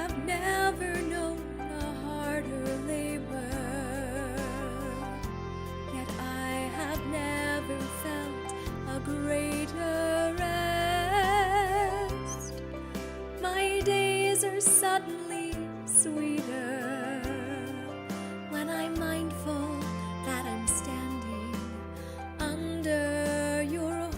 have never known a harder labor, yet I have never felt a greater rest. My days are suddenly sweeter when I'm mindful that I'm standing under your holiness.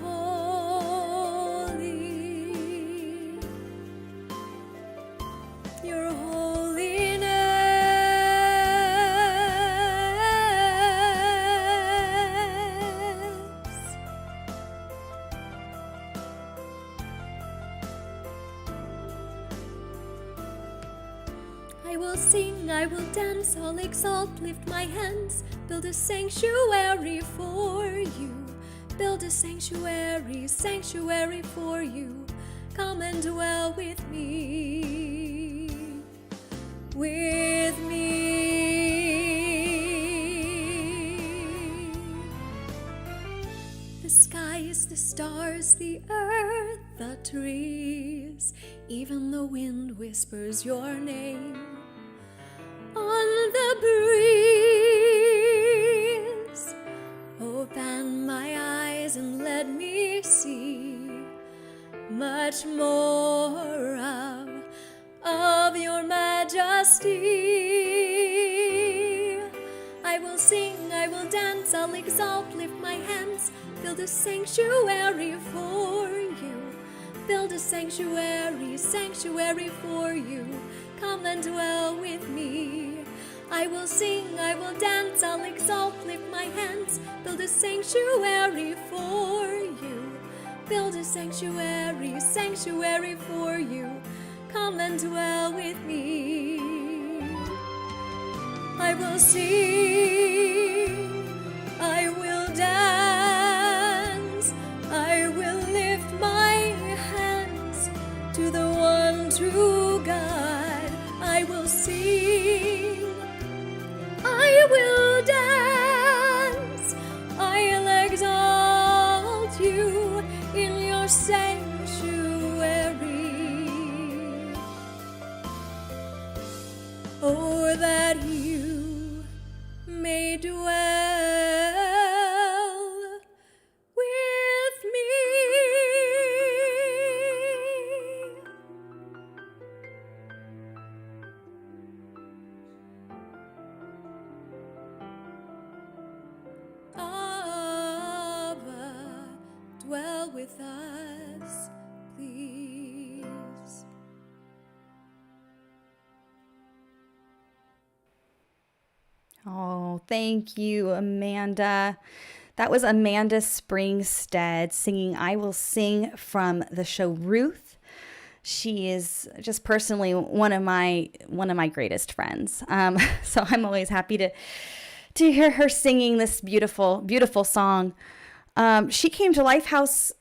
I will sing, I will dance, I'll exalt, lift my hands, build a sanctuary for you. Build a sanctuary, sanctuary for you. Come and dwell with me, with me. The skies, the stars, the earth, the trees, even the wind whispers your name. On the breeze, open my eyes and let me see much more of your majesty. I will sing, I will dance, I'll exalt, lift my hands, build a sanctuary for you. Build a sanctuary, sanctuary for you. Come and dwell with me. I will sing, I will dance, I'll exalt, lift my hands, build a sanctuary for you. Build a sanctuary, sanctuary for you. Come and dwell with me. I will sing, I will dance, I will lift my hands to the one true God. I will sing, I will dance, I'll exalt you in your sanctuary. Oh, that you may dwell with me. Abba, dwell with us, please. Oh, thank you, Amanda. That was Amanda Springstead singing I Will Sing from the show Ruth. She is just personally one of my greatest friends. So I'm always happy to hear her singing this beautiful, beautiful song. She came to LifeHouse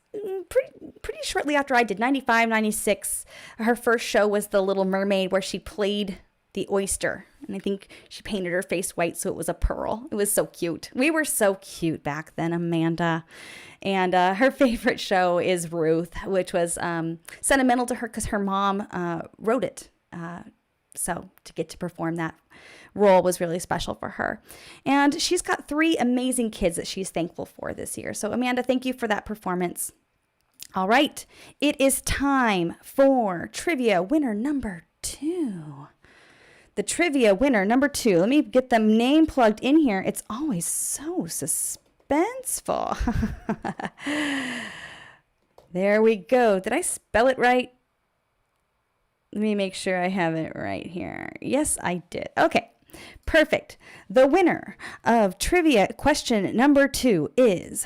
pretty shortly after I did, 95, 96. Her first show was The Little Mermaid, where she played the oyster. And I think she painted her face white so it was a pearl. It was so cute. We were so cute back then, Amanda. And her favorite show is Ruth, which was sentimental to her because her mom wrote it. So to get to perform that role was really special for her. And she's got 3 amazing kids that she's thankful for this year. So Amanda, thank you for that performance. All right, it is time for trivia winner number 2. The trivia winner number 2. Let me get the name plugged in here. It's always so suspenseful. There we go. Did I spell it right? Let me make sure I have it right here. Yes, I did. Okay, perfect. The winner of trivia question number 2 is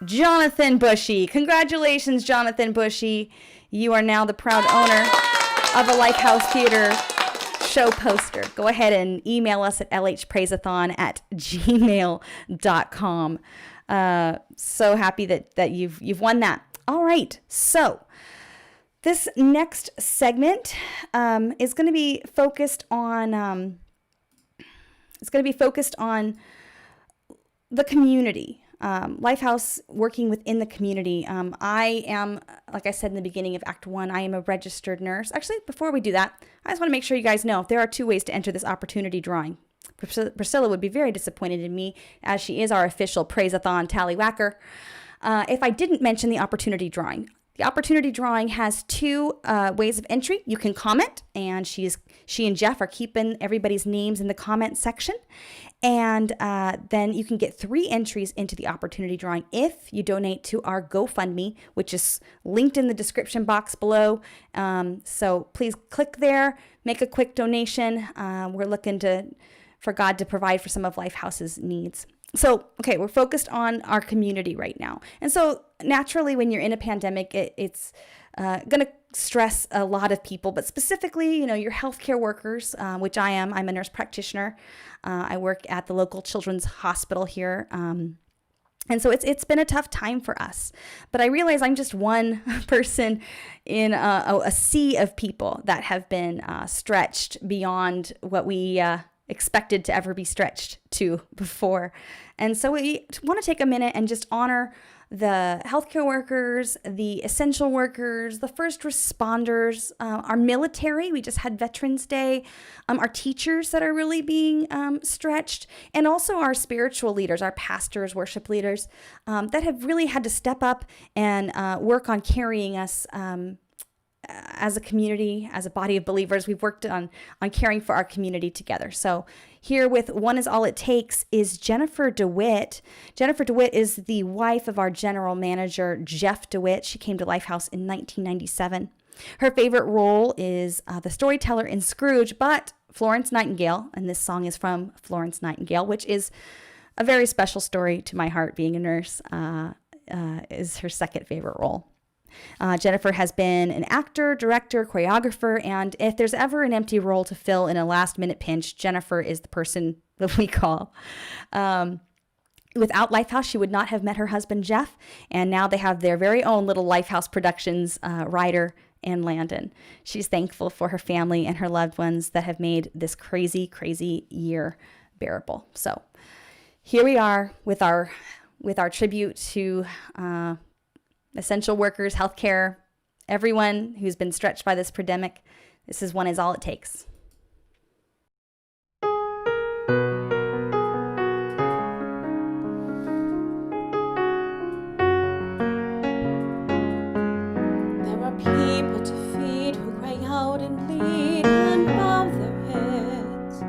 Jonathan Bushy. Congratulations, Jonathan Bushy. You are now the proud owner of a LifeHouse Theater show poster. Go ahead and email us at lhpraiseathon@gmail.com. So happy that you've won that. All right, so this next segment is going to be focused on the community. LifeHouse working within the community. I am, like I said in the beginning of Act 1, I am a registered nurse. Actually, before we do that, I just want to make sure you guys know there are 2 ways to enter this opportunity drawing. Priscilla would be very disappointed in me, as she is our official Praise-a-thon tallywhacker, if I didn't mention the opportunity drawing. The opportunity drawing has 2 ways of entry. You can comment, and she and Jeff are keeping everybody's names in the comment section. And then you can get 3 entries into the opportunity drawing if you donate to our GoFundMe, which is linked in the description box below. So please click there, make a quick donation. We're looking for God to provide for some of LifeHouse's needs. So, okay, we're focused on our community right now. And so naturally, when you're in a pandemic, it's going to stress a lot of people, but specifically, your healthcare workers, which I am. I'm a nurse practitioner. I work at the local children's hospital here. And so it's been a tough time for us. But I realize I'm just one person in a sea of people that have been stretched beyond what we expected to ever be stretched to before. And so we want to take a minute and just honor the healthcare workers, the essential workers, the first responders, our military. We just had Veterans Day, our teachers that are really being stretched, and also our spiritual leaders, our pastors, worship leaders, that have really had to step up and work on carrying us as a community, as a body of believers. We've worked on caring for our community together. So here with One Is All It Takes is Jennifer Dewitt. Jennifer Dewitt is the wife of our general manager, Jeff Dewitt. She came to LifeHouse in 1997. Her favorite role is the storyteller in Scrooge, but Florence Nightingale, and this song is from Florence Nightingale, which is a very special story to my heart, being a nurse, is her second favorite role. Jennifer has been an actor, director, choreographer, and if there's ever an empty role to fill in a last-minute pinch, Jennifer is the person that we call. Without LifeHouse, she would not have met her husband, Jeff, and now they have their very own little LifeHouse Productions writer and Landon. She's thankful for her family and her loved ones that have made this crazy, crazy year bearable. So here we are with our tribute to essential workers, healthcare, everyone who's been stretched by this pandemic. This is One Is All It Takes. There are people to feed who cry out and bleed and bow their heads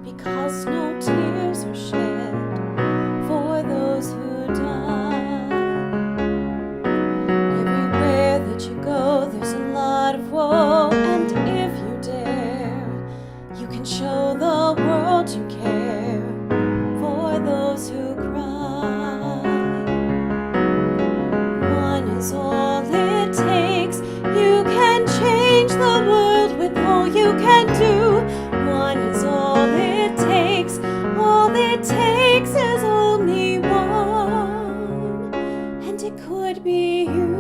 because no tears are shed for those who die. You go, there's a lot of woe, and if you dare, you can show the world you care for those who cry. One is all it takes. You can change the world with all you can do. One is all it takes. All it takes is only one, and it could be you.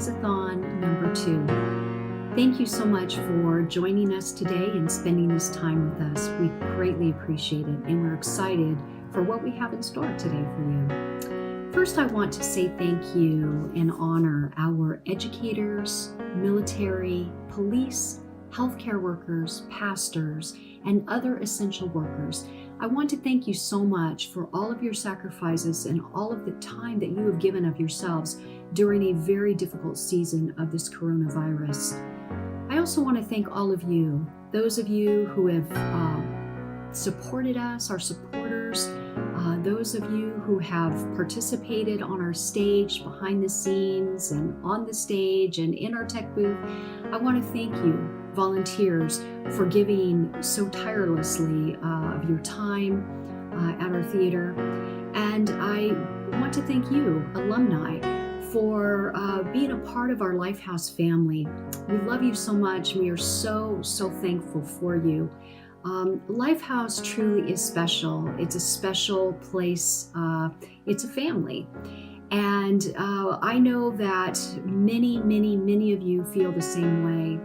A-Thon number 2. Thank you so much for joining us today and spending this time with us. We greatly appreciate it, and we're excited for what we have in store today for you. First, I want to say thank you and honor our educators, military, police, healthcare workers, pastors, and other essential workers. I want to thank you so much for all of your sacrifices and all of the time that you have given of yourselves during a very difficult season of this coronavirus. I also want to thank all of you, those of you who have supported us, our supporters, those of you who have participated on our stage, behind the scenes, and on the stage, and in our tech booth. I want to thank you, volunteers, for giving so tirelessly of your time at our theater. And I want to thank you, alumni, for being a part of our LifeHouse family. We love you so much. We are so thankful for you. LifeHouse truly is special. It's a special place. It's a family. And I know that many of you feel the same way.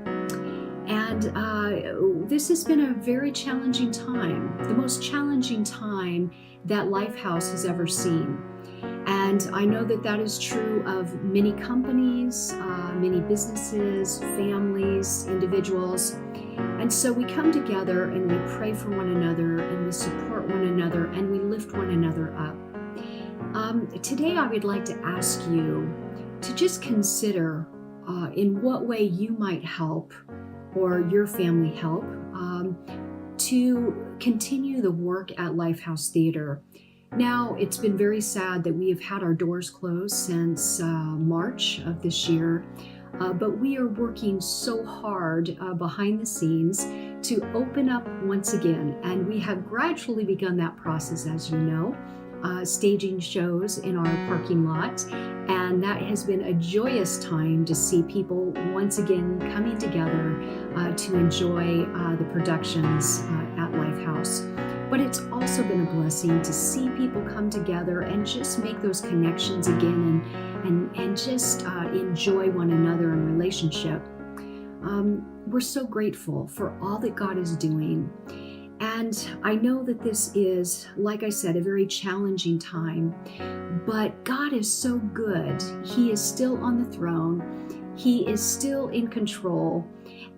And this has been a very challenging time, the most challenging time that LifeHouse has ever seen. And I know that that is true of many companies, many businesses, families, individuals. And so we come together and we pray for one another and we support one another and we lift one another up. Today I would like to ask you to just consider in what way you might help or your family help to continue the work at LifeHouse Theater. Now, it's been very sad that we have had our doors closed since March of this year, but we are working so hard behind the scenes to open up once again, and we have gradually begun that process, as you know, staging shows in our parking lot, and that has been a joyous time to see people once again coming together to enjoy the productions at LifeHouse. But it's also been a blessing to see people come together and just make those connections again and just enjoy one another in relationship. We're so grateful for all that God is doing. And I know that this is, like I said, a very challenging time, but God is so good. He is still on the throne. He is still in control.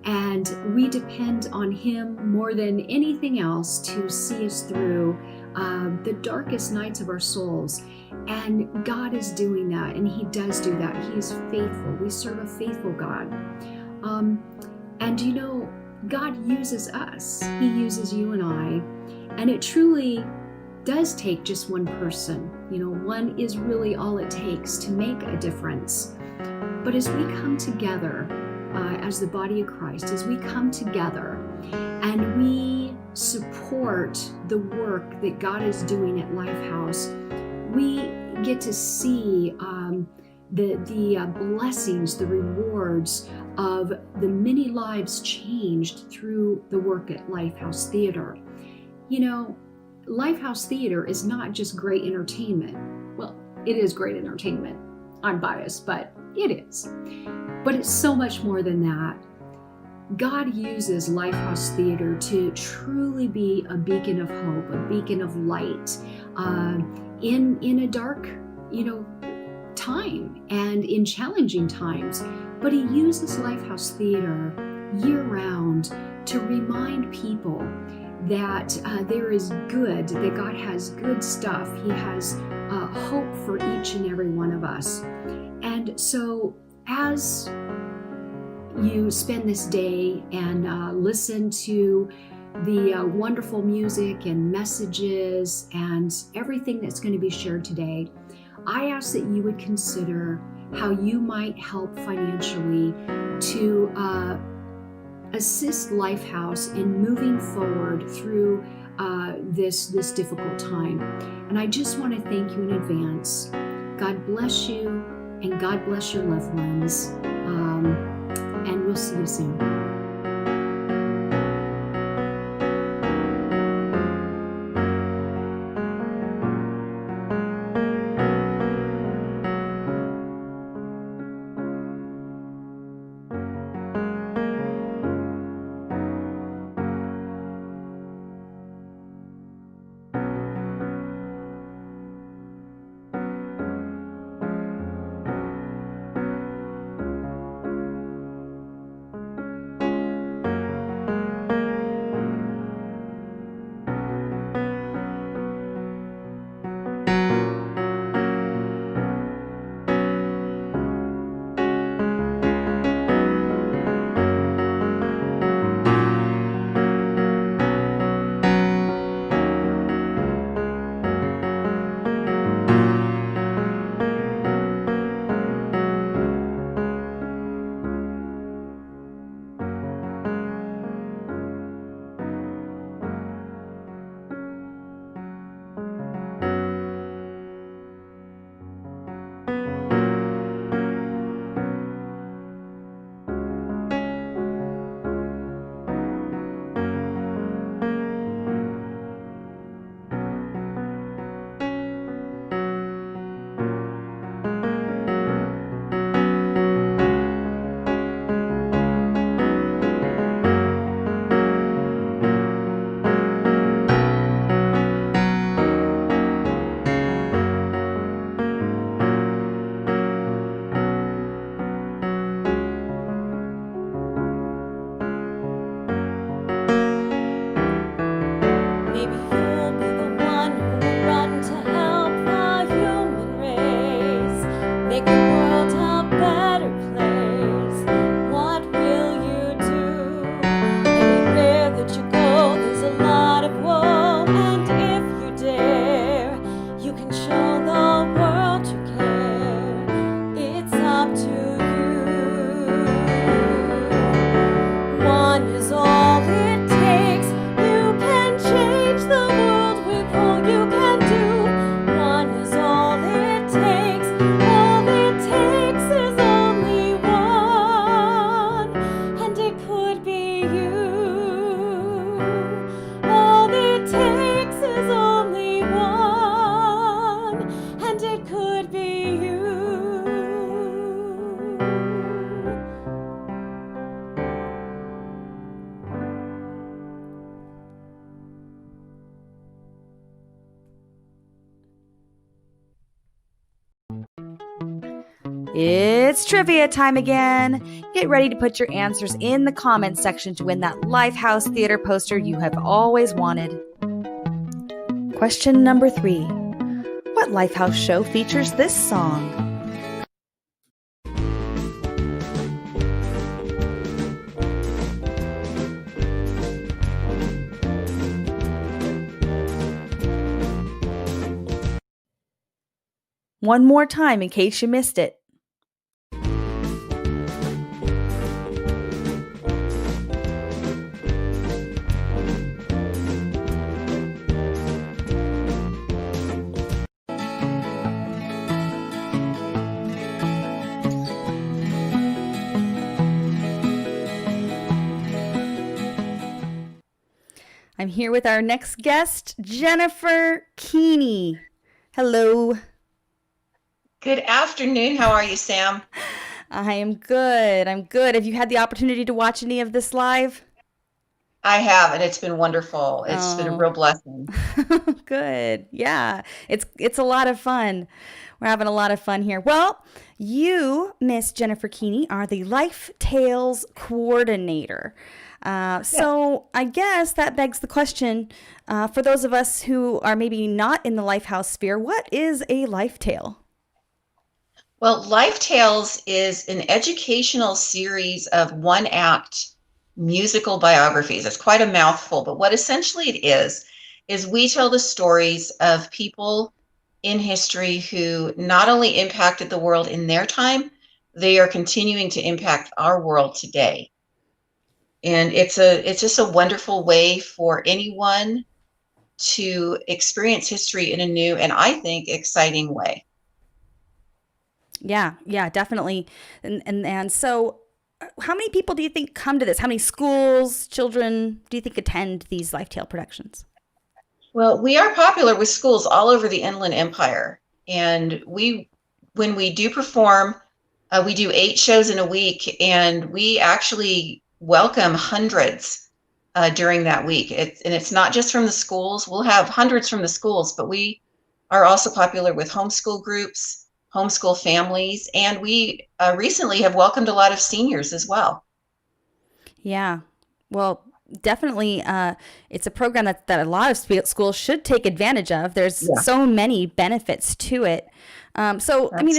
And we depend on Him more than anything else to see us through the darkest nights of our souls. And God is doing that, and He does do that. He is faithful. We serve a faithful God. And you know, God uses us. He uses you and I. And it truly does take just one person. You know, one is really all it takes to make a difference. But as we come together, as the body of Christ, as we come together and we support the work that God is doing at LifeHouse, we get to see the blessings, the rewards of the many lives changed through the work at LifeHouse Theater. You know, LifeHouse Theater is not just great entertainment. Well, it is great entertainment. I'm biased, but it is. But it's so much more than that. God uses LifeHouse Theater to truly be a beacon of hope, a beacon of light in a dark, time and in challenging times. But He uses LifeHouse Theater year-round to remind people that there is good, that God has good stuff. He has hope for each and every one of us. And so as you spend this day and listen to the wonderful music and messages and everything that's going to be shared today, I ask that you would consider how you might help financially to assist LifeHouse in moving forward through this difficult time. And I just want to thank you in advance. God bless you, and God bless your loved ones. And we'll see you soon. is all it takes. You can change the world with all you can do. One is all it takes. All it takes is only one, and it could be you. All it takes is only one, and it could be you. It's trivia time again. Get ready to put your answers in the comments section to win that LifeHouse Theater poster you have always wanted. Question number 3. What LifeHouse show features this song? One more time in case you missed it. I'm here with our next guest, Jennifer Keeney. Hello. Good afternoon. How are you, Sam? I am good. Have you had the opportunity to watch any of this live? I have, and it's been wonderful. It's been a real blessing. Good. Yeah. It's a lot of fun. We're having a lot of fun here. Well, you, Miss Jennifer Keeney, are the Life Tales coordinator. So I guess that begs the question, for those of us who are maybe not in the LifeHouse sphere, what is a life tale? Well, Life Tales is an educational series of one-act musical biographies. It's quite a mouthful, but what essentially it is we tell the stories of people in history who not only impacted the world in their time, they are continuing to impact our world today. And it's just a wonderful way for anyone to experience history in a new and I think exciting way. Yeah, definitely. And so how many people do you think come to this? How many schools, children do you think attend these Life Tale productions? Well, we are popular with schools all over the Inland Empire. And when we do perform, we do 8 shows in a week, and we actually welcome hundreds during that week. It's not just from the schools. We'll have hundreds from the schools, but we are also popular with homeschool groups, homeschool families, and we recently have welcomed a lot of seniors as well. Yeah, well, definitely it's a program that a lot of schools should take advantage of. There's so many benefits to it. So, I mean,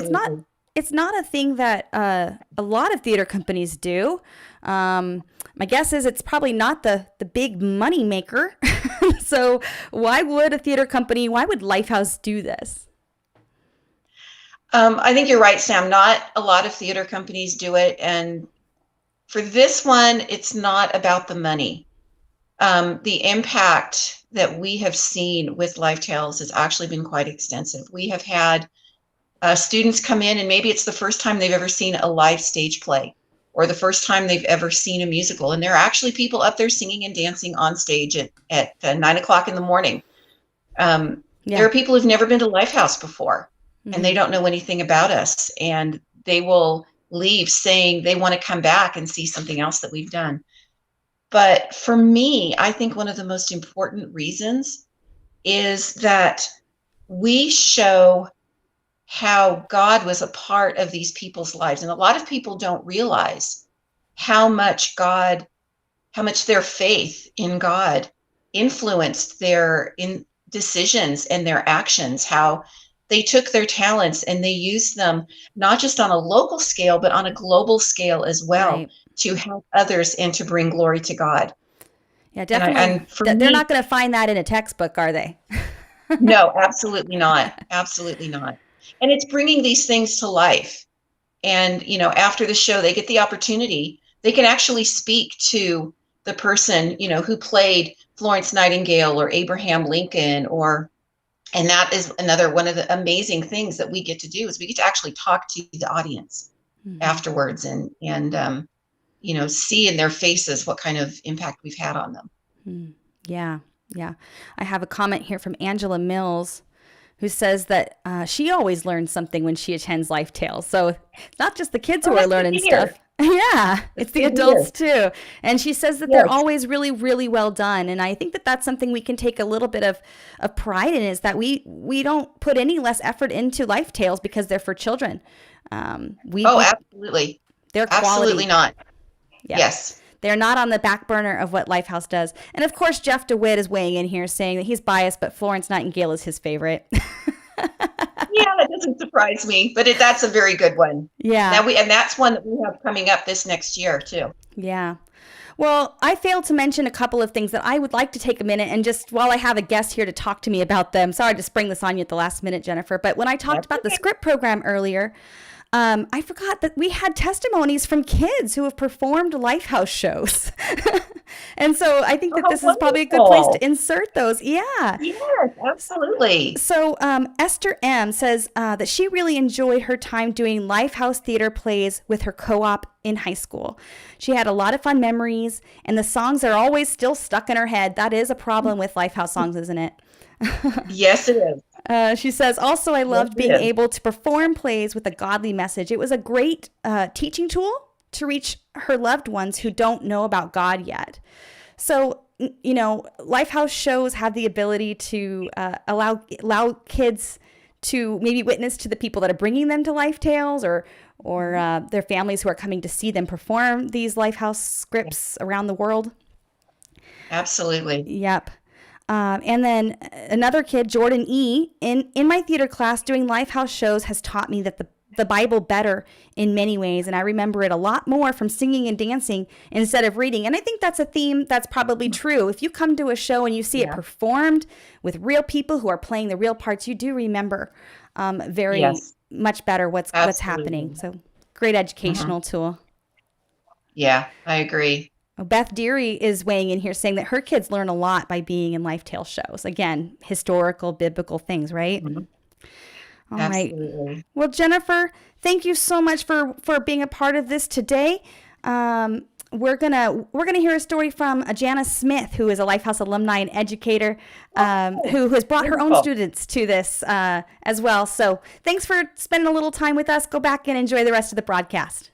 it's not a thing that a lot of theater companies do. My guess is it's probably not the big money maker. So why would LifeHouse do this? I think you're right, Sam. Not a lot of theater companies do it. And for this one, it's not about the money. The impact that we have seen with Life Tales has actually been quite extensive. We have had students come in, and maybe it's the first time they've ever seen a live stage play or the first time they've ever seen a musical. And there are actually people up there singing and dancing on stage at 9 o'clock in the morning. There are people who've never been to LifeHouse before, and they don't know anything about us. And they will leave saying they want to come back and see something else that we've done. But for me, I think one of the most important reasons is that we show how God was a part of these people's lives. And a lot of people don't realize how much their faith in God influenced their decisions and their actions, how they took their talents and they used them not just on a local scale, but on a global scale as well, to help others and to bring glory to God. Yeah, definitely. They're not going to find that in a textbook, are they? No, absolutely not. Absolutely not. And it's bringing these things to life. And, after the show, they get the opportunity. They can actually speak to the person, who played Florence Nightingale or Abraham Lincoln, and that is another one of the amazing things that we get to do, is we get to actually talk to the audience afterwards and see in their faces what kind of impact we've had on them. Yeah. I have a comment here from Angela Mills, who says that she always learns something when she attends Life Tales. So it's not just the kids who are learning stuff. Yeah, it's the adults too. And she says that they're always really, really well done. And I think that that's something we can take a little bit of pride in, is that we don't put any less effort into Life Tales because they're for children. Absolutely. They're quality. Absolutely not. Yeah. Yes. They're not on the back burner of what LifeHouse does. And of course, Jeff Dewitt is weighing in here saying that he's biased, but Florence Nightingale is his favorite. Yeah, that doesn't surprise me, but that's a very good one. Yeah. And that's one that we have coming up this next year too. Yeah. Well, I failed to mention a couple of things that I would like to take a minute and just, while I have a guest here to talk to me about them. Sorry to spring this on you at the last minute, Jennifer, but when I talked about the script program earlier, I forgot that we had testimonies from kids who have performed LifeHouse shows. And so I think that this is probably a good place to insert those. Yeah. Yes, absolutely. So Esther M. says that she really enjoyed her time doing LifeHouse theater plays with her co-op in high school. She had a lot of fun memories, and the songs are always still stuck in her head. That is a problem with LifeHouse songs, isn't it? Yes, it is. She says, also, I loved being able to perform plays with a godly message. It was a great teaching tool to reach her loved ones who don't know about God yet. So, LifeHouse shows have the ability to allow kids to maybe witness to the people that are bringing them to Life Tales, or their families who are coming to see them perform these LifeHouse scripts around the world. Absolutely. Yep. And then another kid, Jordan E., in my theater class, doing LifeHouse shows has taught me that the Bible better in many ways. And I remember it a lot more from singing and dancing instead of reading. And I think that's a theme that's probably true. If you come to a show and you see it performed with real people who are playing the real parts, you do remember very much better what's happening. So great educational tool. Yeah, I agree. Beth Deary is weighing in here saying that her kids learn a lot by being in Life Tale shows. Again, historical, biblical things, right? Mm-hmm. All Absolutely. right. Well, Jennifer, thank you so much for being a part of this today. We're gonna hear a story from Jana Smith, who is a LifeHouse alumni and educator, who has brought her own students to this as well. So thanks for spending a little time with us. Go back and enjoy the rest of the broadcast.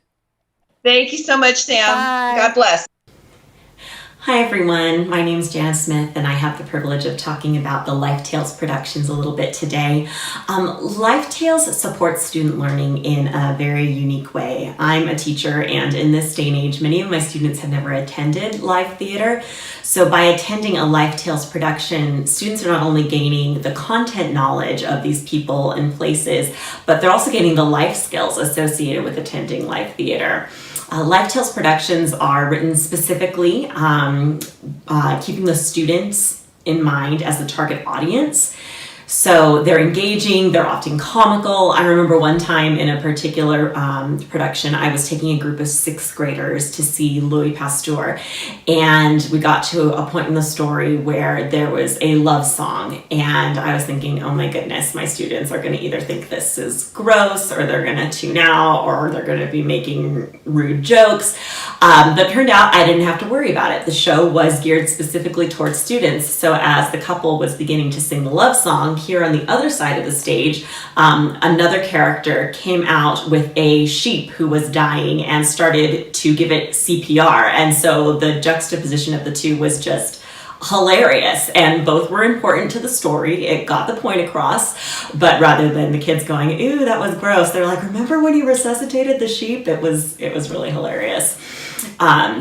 Thank you so much, Sam. Bye. God bless. Hi everyone, my name is Jana Smith and I have the privilege of talking about the Life Tales productions a little bit today. Life Tales supports student learning in a very unique way. I'm a teacher, and in this day and age, many of my students have never attended live theater. So by attending a Life Tales production, students are not only gaining the content knowledge of these people and places, but they're also gaining the life skills associated with attending live theater. Life Tales productions are written specifically keeping the students in mind as the target audience. So they're engaging, they're often comical. I remember one time in a particular production, I was taking a group of 6th graders to see Louis Pasteur, and we got to a point in the story where there was a love song, and I was thinking, oh my goodness, my students are going to either think this is gross, or they're going to tune out, or they're going to be making rude jokes. But it turned out I didn't have to worry about it. The show was geared specifically towards students, so as the couple was beginning to sing the love song, here on the other side of the stage, another character came out with a sheep who was dying and started to give it CPR. And so the juxtaposition of the two was just hilarious, and both were important to the story. It got the point across, but rather than the kids going, ew, that was gross, they're like, remember when you resuscitated the sheep? It was really hilarious.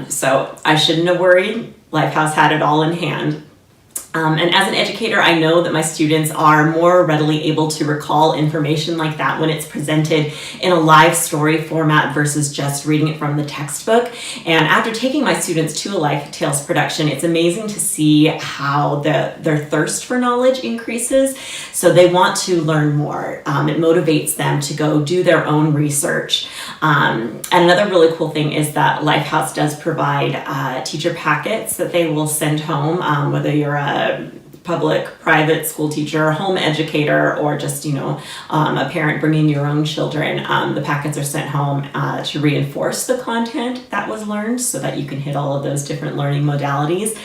So I shouldn't have worried. LifeHouse had it all in hand. And as an educator, I know that my students are more readily able to recall information like that when it's presented in a live story format versus just reading it from the textbook. And after taking my students to a Life Tales production, it's amazing to see how their thirst for knowledge increases. So they want to learn more. It motivates them to go do their own research. And another really cool thing is that LifeHouse does provide teacher packets that they will send home, whether you're a public, private school teacher, home educator, or just, a parent bringing your own children. The packets are sent home to reinforce the content that was learned so that you can hit all of those different learning modalities.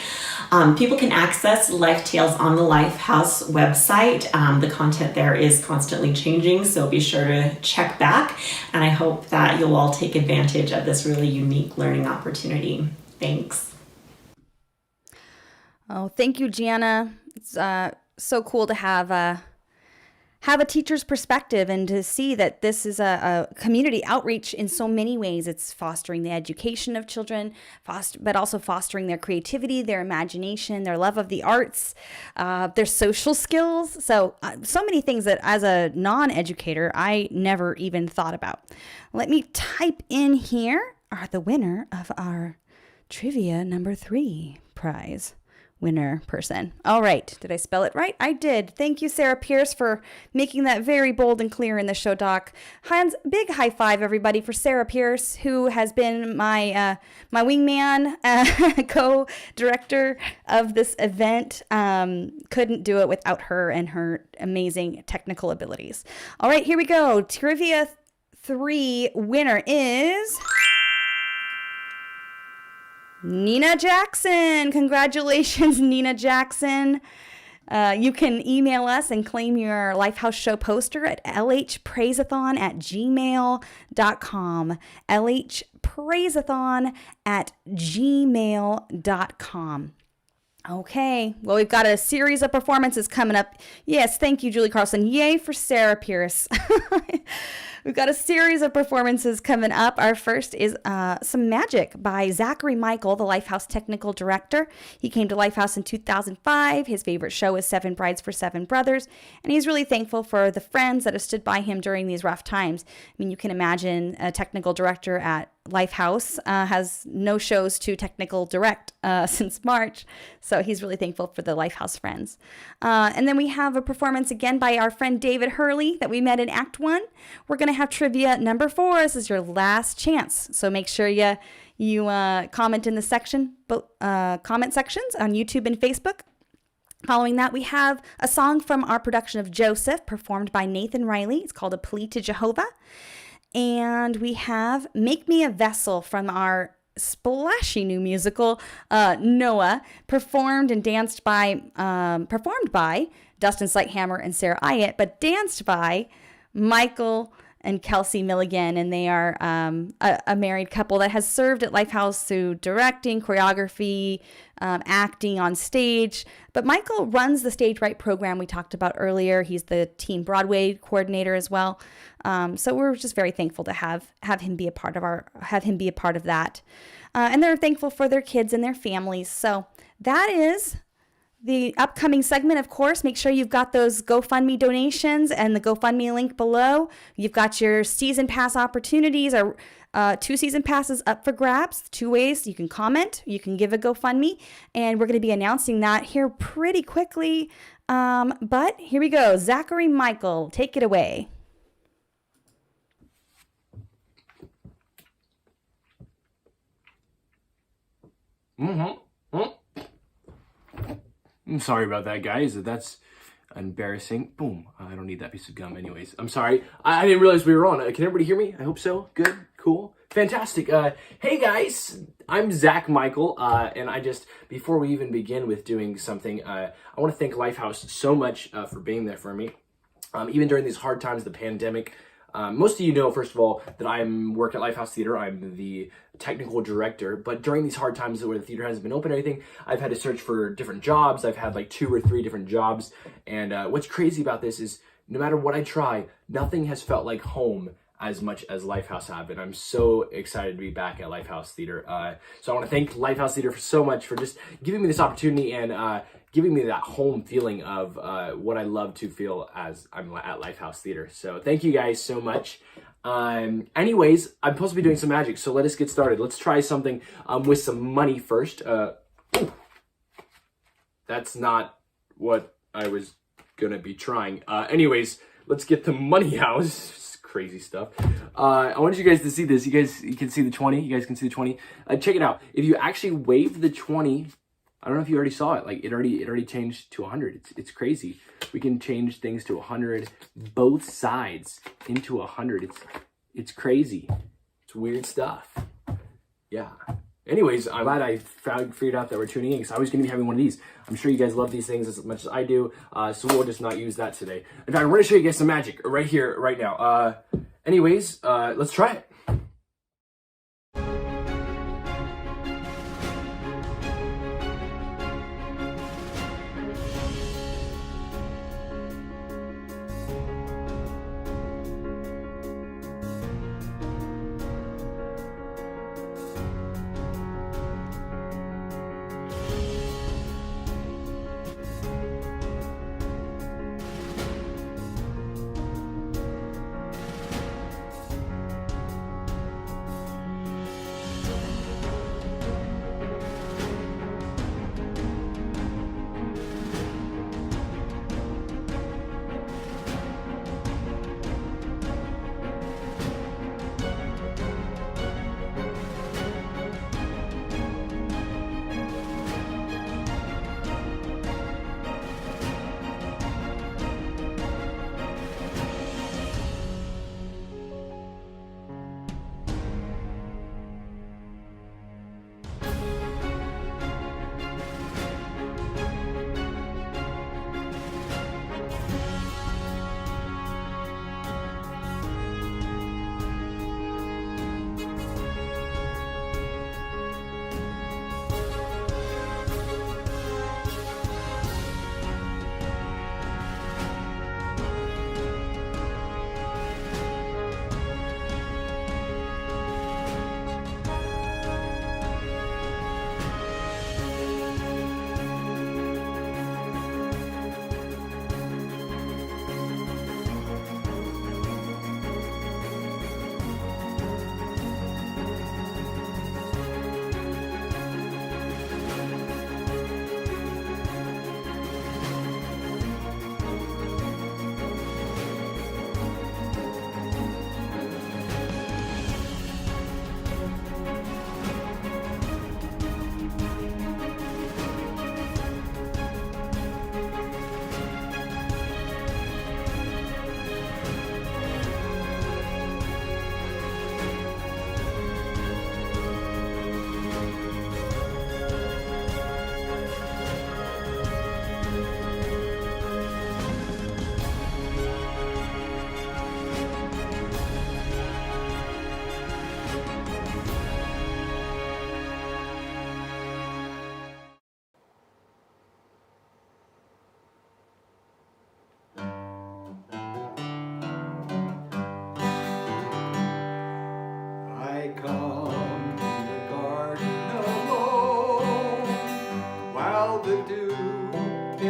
People can access Life Tales on the LifeHouse website. The content there is constantly changing, so be sure to check back. And I hope that you'll all take advantage of this really unique learning opportunity. Thanks. Oh, thank you, Jana. It's so cool to have a teacher's perspective and to see that this is a community outreach in so many ways. It's fostering the education of children, but also fostering their creativity, their imagination, their love of the arts, their social skills. So many things that as a non-educator, I never even thought about. Let me type in here the winner of our trivia number 3 prize. Winner person. All right. Did I spell it right? I did. Thank you, Sarah Pierce, for making that very bold and clear in the show doc. Big high five, everybody, for Sarah Pierce, who has been my wingman, co-director of this event. Couldn't do it without her and her amazing technical abilities. All right, here we go. Trivia 3 winner is Nina Jackson. Congratulations, Nina Jackson. You can email us and claim your LifeHouse show poster at lhpraiseathon@gmail.com. lhpraiseathon@gmail.com. Okay, well, we've got a series of performances coming up. Yes, thank you, Julie Carlson. Yay for Sarah Pierce. We've got a series of performances coming up. Our first is Some Magic by Zachary Michael, the LifeHouse technical director. He came to LifeHouse in 2005. His favorite show is 7 Brides for 7 Brothers, and he's really thankful for the friends that have stood by him during these rough times. I mean, you can imagine a technical director at LifeHouse has no shows to technical direct since March, so he's really thankful for the LifeHouse friends. And then we have a performance again by our friend David Hurley that we met in Act 1. We're going to have trivia number 4. This is your last chance, so make sure you comment in the comment sections on YouTube and Facebook. Following that, we have a song from our production of Joseph, performed by Nathan Riley. It's called A Plea to Jehovah. And we have Make Me a Vessel from our splashy new musical, Noah, performed by Dustin Sighthammer and Sarah Ayett, but danced by Michael and Kelsey Milligan, and they are a married couple that has served at LifeHouse through directing, choreography, acting on stage. But Michael runs the Stage Right program we talked about earlier. He's the Teen Broadway coordinator as well. So we're just very thankful to have him be a part of that. And they're thankful for their kids and their families. So that is the upcoming segment. Of course, make sure you've got those GoFundMe donations and the GoFundMe link below. You've got your season pass opportunities, or 2 season passes up for grabs. 2 ways you can comment, you can give a GoFundMe, and we're going to be announcing that here pretty quickly. But here we go. Zachary Michael, take it away. I'm sorry about that, guys. That's embarrassing. Boom. I don't need that piece of gum anyways. I'm sorry. I didn't realize we were on. Can everybody hear me? I hope so. Good. Cool. Fantastic. Hey, guys. I'm Zach Michael. And before we even begin with doing something, I want to thank LifeHouse so much for being there for me. Even during these hard times, the pandemic. Most of you know, first of all, that I work at LifeHouse Theater. I'm the technical director, but during these hard times where the theater hasn't been open or anything, I've had to search for different jobs. I've had like 2 or 3 different jobs, and what's crazy about this is no matter what I try, nothing has felt like home as much as LifeHouse have, and I'm so excited to be back at LifeHouse Theater. So I want to thank LifeHouse Theater for so much for just giving me this opportunity and giving me that home feeling of what I love to feel as I'm at LifeHouse Theater. So thank you guys so much. Anyways, I'm supposed to be doing some magic, so let us get started. Let's try something with some money first. That's not what I was gonna be trying. Anyways, let's get the money out. Crazy stuff. I wanted you guys to see this. You can see the 20. You guys can see the 20. Check it out. If you actually wave the 20, I don't know if you already saw it. Like it already changed to 100. It's crazy. We can change things to 100, both sides into 100. It's crazy. It's weird stuff. Yeah. Anyways, I'm glad I figured out that we're tuning in because I was going to be having one of these. I'm sure you guys love these things as much as I do, so we'll just not use that today. In fact, we're going to show you guys some magic right here, right now. Anyways, let's try it.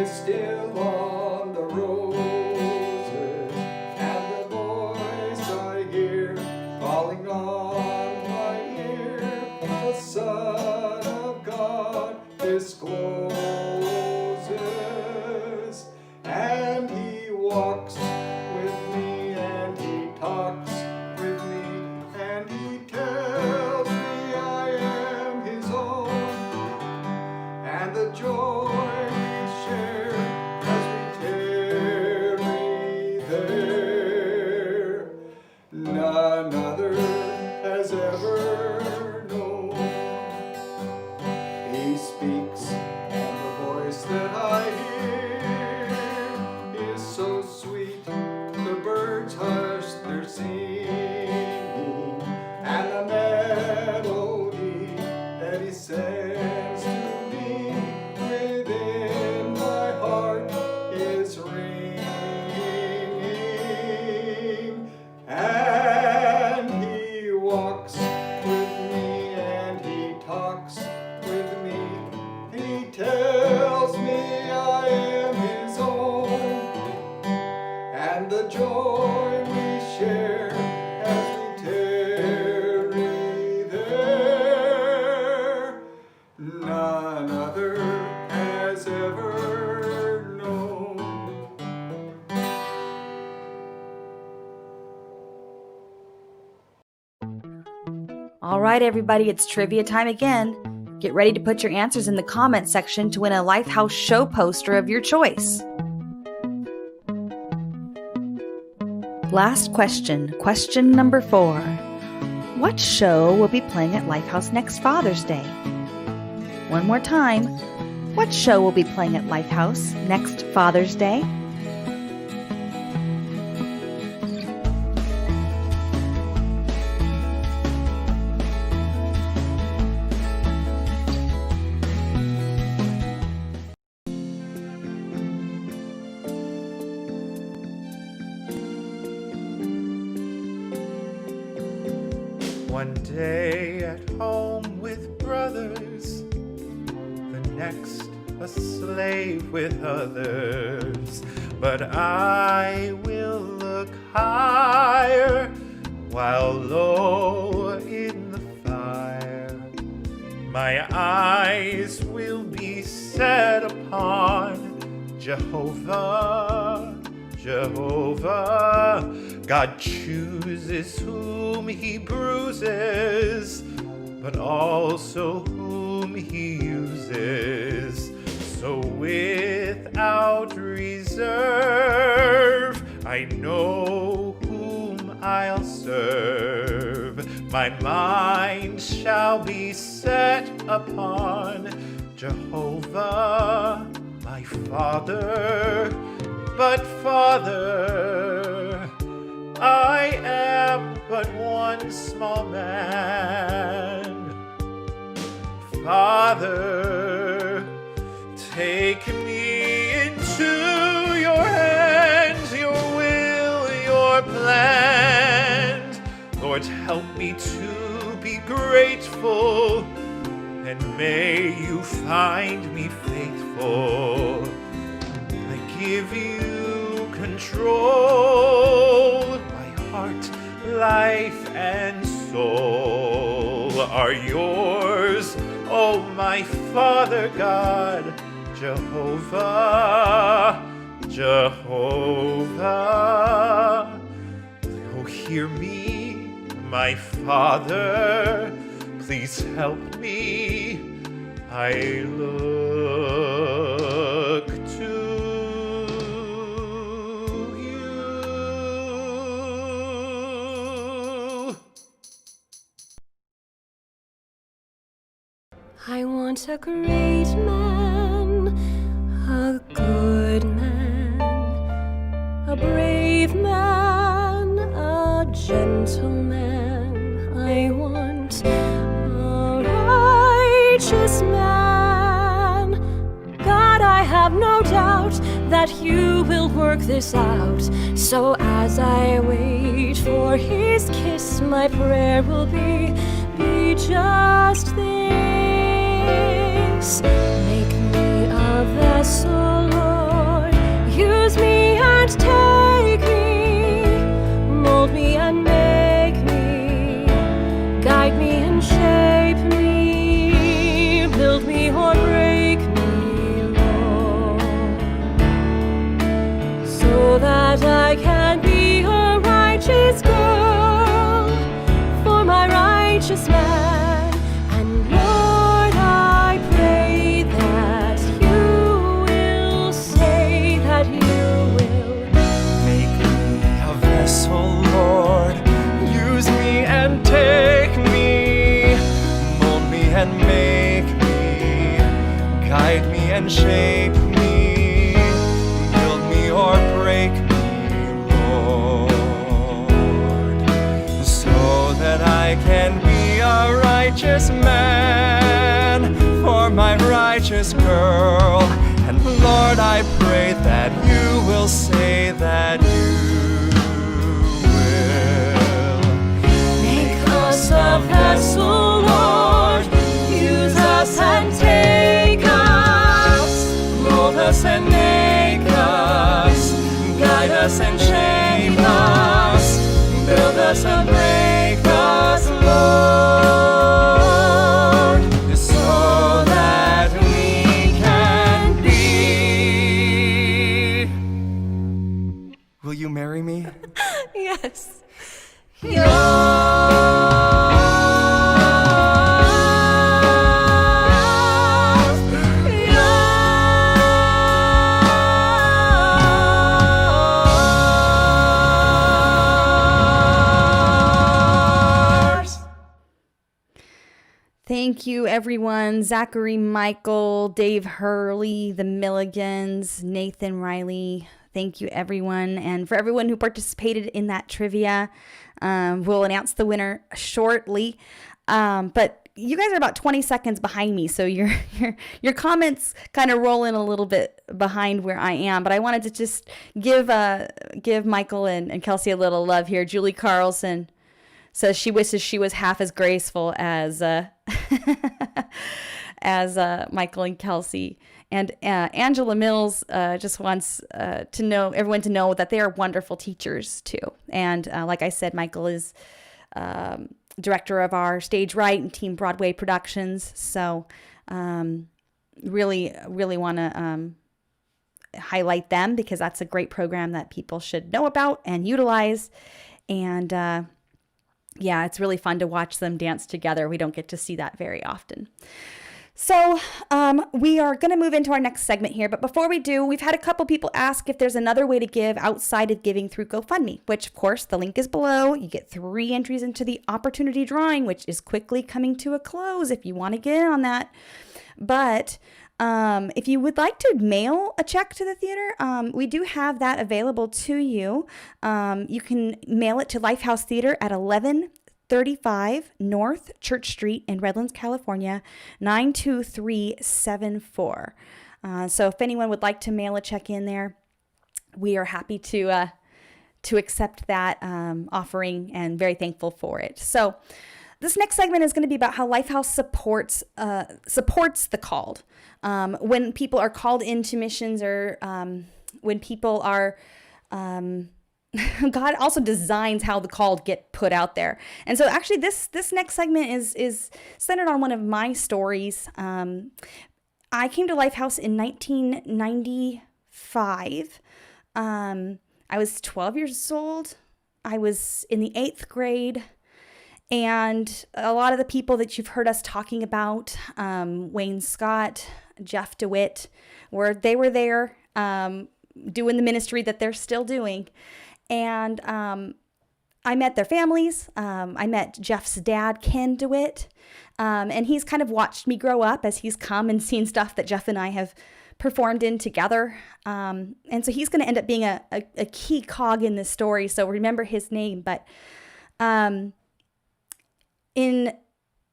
Still on the roses, and the voice I hear falling on my ear, the Son of God discloses, and he walks with me, and he talks with me, and he tells me I am his own, and the joy we share as we joy we share as we tarry there. None other has ever known. All right, everybody, it's trivia time again. Get ready to put your answers in the comment section to win a LifeHouse show poster of your choice. Last question, question number 4. What show will be playing at LifeHouse next Father's Day? One more time. What show will be playing at LifeHouse next Father's Day? One day at home with brothers, the next a slave with others. But I will look higher while low in the fire. My eyes will be set upon Jehovah, Jehovah. God chooses whom he bruises, but also whom he uses. So without reserve, I know whom I'll serve. My mind shall be set upon Jehovah, my Father. But Father, I am but one small man. Father, take me into your hands, your will, your plan. Lord, help me to be grateful, and may you find me faithful. I give you control. My heart, life, and soul are yours, oh my Father God, Jehovah, Jehovah. Oh, hear me, my Father, please help me. I look to you. I want a great man, a good man, a brave man, a gentleman. I want a righteous man. God, I have no doubt that you will work this out. So as I wait for his kiss, my prayer will be just this. Make me a vessel, Lord. Use me and take me. Mold me and make me. Guide me and shape me. Build me or break me, Lord. So that I can be a righteous girl for my righteous man. And Lord, I pray that you will say that you will Make me a vessel, Lord. Use me and take me. Mold me and make me. Guide me and shape me. Build me or break me, Lord. So that I can be a righteous man for my righteous girl. And Lord, I pray that you will say that you will make us a vessel, Lord. Use us and take us. mold us and make us, guide us and shape you marry me? Yes. Thank you, everyone. Zachary, Michael, Dave Hurley, the Milligans, Nathan Riley. Thank you, everyone. And for everyone who participated in that trivia, we'll announce the winner shortly. But you guys are about 20 seconds behind me, so your comments kind of roll in a little bit behind where I am. But I wanted to just give Michael and Kelsey a little love here. Julie Carlson says she wishes she was half as graceful as as Michael and Kelsey. And Angela Mills just wants everyone to know that they are wonderful teachers too. And like I said, Michael is director of our Stage Right and Team Broadway productions. So really want to highlight them because that's a great program that people should know about and utilize. And yeah, it's really fun to watch them dance together. We don't get to see that very often. So we are going to move into our next segment here. But before we do, we've had a couple people ask if there's another way to give outside of giving through GoFundMe, which, of course, the link is below. You get 3 entries into the opportunity drawing, which is quickly coming to a close if you want to get in on that. But if you would like to mail a check to the theater, we do have that available to you. You can mail it to LifeHouse Theater at 1135 North Church Street in Redlands, California, 92374. So if anyone would like to mail a check in there, we are happy to accept that offering and very thankful for it. So this next segment is going to be about how LifeHouse supports the called. When people are called into missions or when people are, God also designs how the called get put out there. And so actually this next segment is centered on one of my stories. I came to LifeHouse in 1995. I was 12 years old. I was in the 8th grade. And a lot of the people that you've heard us talking about, Wayne Scott, Jeff Dewitt, they were there doing the ministry that they're still doing. And I met their families. I met Jeff's dad, Ken Dewitt, and he's kind of watched me grow up as he's come and seen stuff that Jeff and I have performed in together. And so he's going to end up being a key cog in this story. So remember his name. But in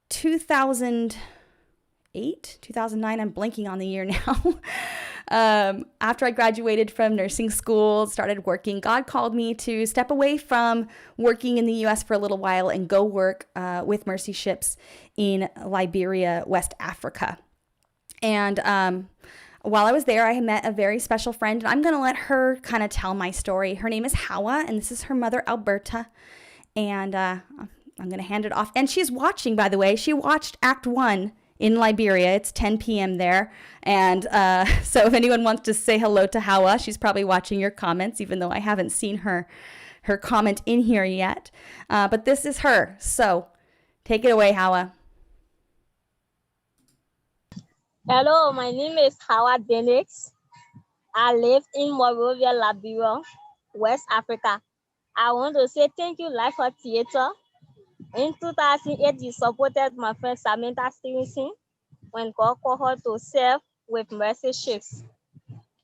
2008, 2009, I'm blanking on the year now. After I graduated from nursing school, started working, God called me to step away from working in the U.S. for a little while and go work with Mercy Ships in Liberia, West Africa. And while I was there, I met a very special friend, and I'm going to let her kind of tell my story. Her name is Hawa, and this is her mother, Alberta. And I'm going to hand it off. And she's watching, by the way. She watched Act 1 in Liberia. It's 10 p.m. there. And so if anyone wants to say hello to Hawa, she's probably watching your comments, even though I haven't seen her comment in here yet. But this is her. So take it away, Hawa. Hello, my name is Hawa Denix. I live in Monrovia, Liberia, West Africa. I want to say thank you, LifeHouse Theater. In 2008, you supported my friend Samantha Stevenson when God called her to serve with Mercy Ships.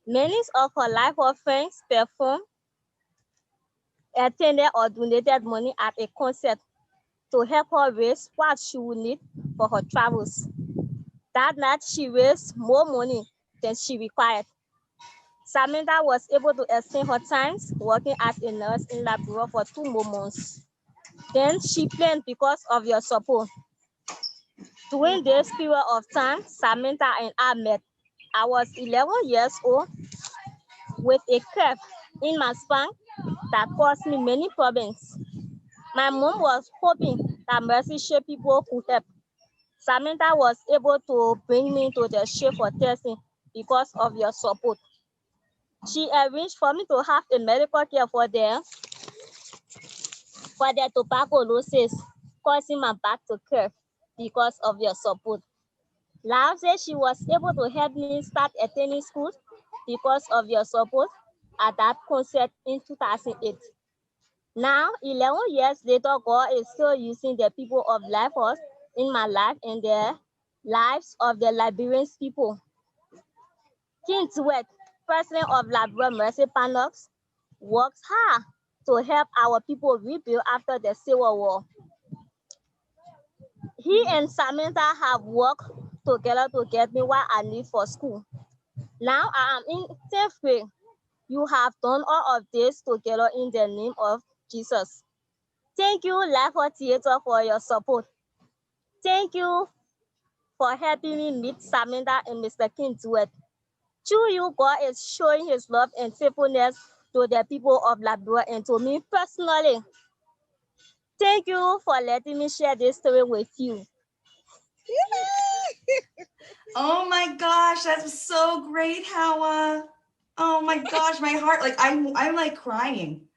Many of her LifeHouse friends performed, attended, or donated money at a concert to help her raise what she would need for her travels. That night, she raised more money than she required. Samantha was able to extend her times working as a nurse in Liberia for 2 more months. Then she planned because of your support. During this period of time, Samantha and I met. I was 11 years old with a curve in my spine that caused me many problems. My mom was hoping that Mercy Ship people could help. Samantha was able to bring me to the ship for testing because of your support. She arranged for me to have a medical care for their tuberculosis, causing my back to curve because of your support. Last year, she was able to help me start attending school because of your support at that concert in 2008. Now, 11 years later, God is still using the people of LifeHouse in my life and the lives of the Liberian people. King Dewitt, president of Liberia Mercy Panox, works hard to help our people rebuild after the Civil War. He and Samantha have worked together to get me what I need for school. Now I am in 10th grade. You have done all of this together in the name of Jesus. Thank you, LifeHouse Theater, for your support. Thank you for helping me meet Samantha and Mr. King Dewitt. Through you, God is showing his love and faithfulness to the people of Liberia and to me personally. Thank you for letting me share this story with you. Oh my gosh, that's so great, Hawa. Oh my gosh, my heart, like I'm like crying.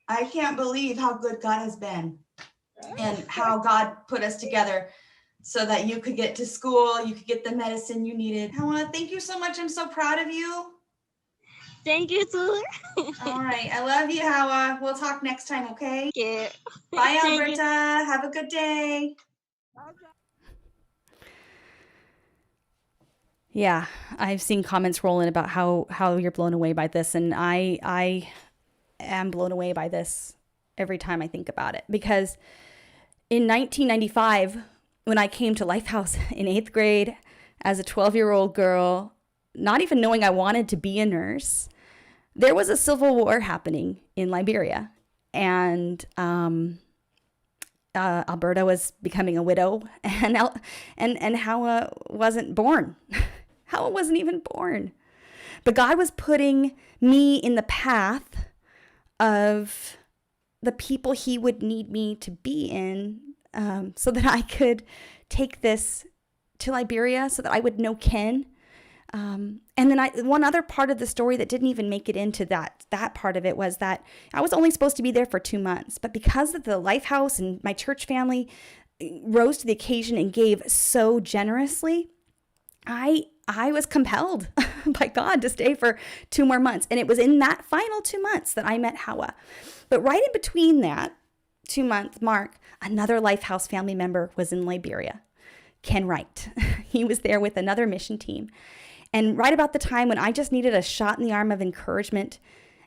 I can't believe how good God has been and how God put us together so that you could get to school, you could get the medicine you needed. Hawa, thank you so much. I'm so proud of you. Thank you too. All right, I love you, Hawa. We'll talk next time, okay? Okay. Bye, Thank Alberta. you. Have a good day. Yeah, I've seen comments roll in about how you're blown away by this, and I am blown away by this every time I think about it, because in 1995, when I came to LifeHouse in 8th grade as a 12-year-old girl, not even knowing I wanted to be a nurse, there was a civil war happening in Liberia, and Alberta was becoming a widow, and Hawa wasn't born. Hawa wasn't even born. But God was putting me in the path of the people he would need me to be in, so that I could take this to Liberia, so that I would know Ken. And then one other part of the story that didn't even make it into that part of it was that I was only supposed to be there for 2 months, but because of the LifeHouse and my church family rose to the occasion and gave so generously, I was compelled by God to stay for 2 more months. And it was in that final 2 months that I met Hawa. But right in between that 2-month mark, another LifeHouse family member was in Liberia, Ken Wright. He was there with another mission team. And right about the time when I just needed a shot in the arm of encouragement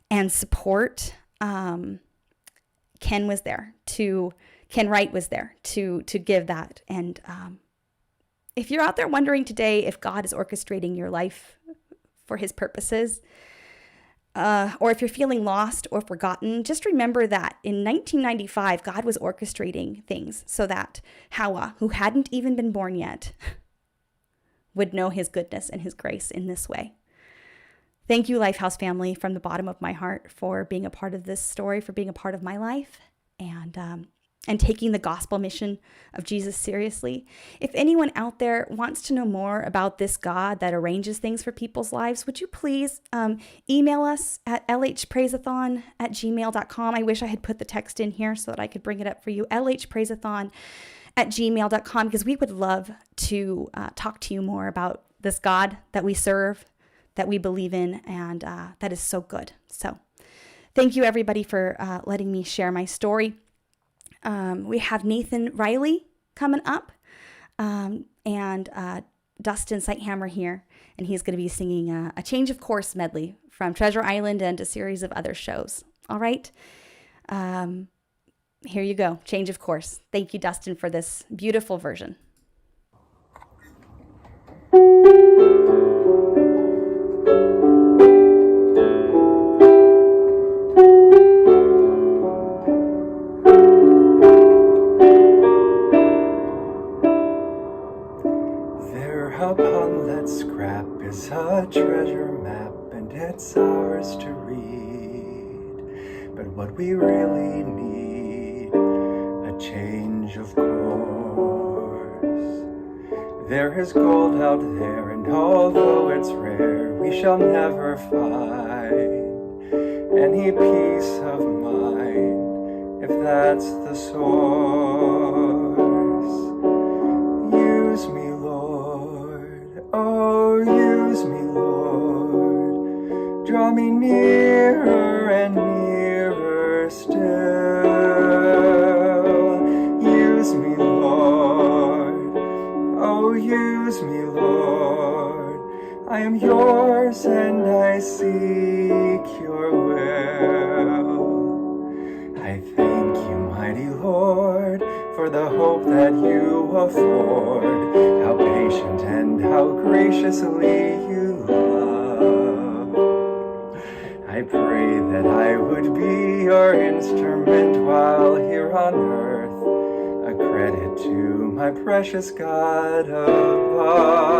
and support, Ken Wright was there to give that. And if you're out there wondering today if God is orchestrating your life for his purposes, or if you're feeling lost or forgotten, just remember that in 1995, God was orchestrating things so that Hawa, who hadn't even been born yet, would know his goodness and his grace in this way. Thank you, LifeHouse family, from the bottom of my heart for being a part of this story, for being a part of my life, and taking the gospel mission of Jesus seriously. If anyone out there wants to know more about this God that arranges things for people's lives, would you please email us at lhpraiseathon@gmail.com. I wish I had put the text in here so that I could bring it up for you, lhpraiseathon@gmail.com, because we would love to talk to you more about this God that we serve, that we believe in, and that is so good. So thank you, everybody, for letting me share my story. We have Nathan Riley coming up, and Dustin Sighthammer here, and he's going to be singing a Change of Course medley from Treasure Island and a series of other shows. All right. Here you go. Change of Course. Thank you, Dustin, for this beautiful version. Upon that scrap is a treasure map, and it's ours to read. But what we really need, a change of course. There is gold out there, and And although it's rare, we shall never find any peace of mind if that's the source. Use me, Lord, oh, use me, Lord. Draw me nearer and nearer still. Use me, Lord, oh, use me, Lord. I am yours and I seek your will. I thank you, mighty Lord, for the hope that you afford. How patient and how graciously you love. I pray that I would be your instrument while here on earth, a credit to my precious God above.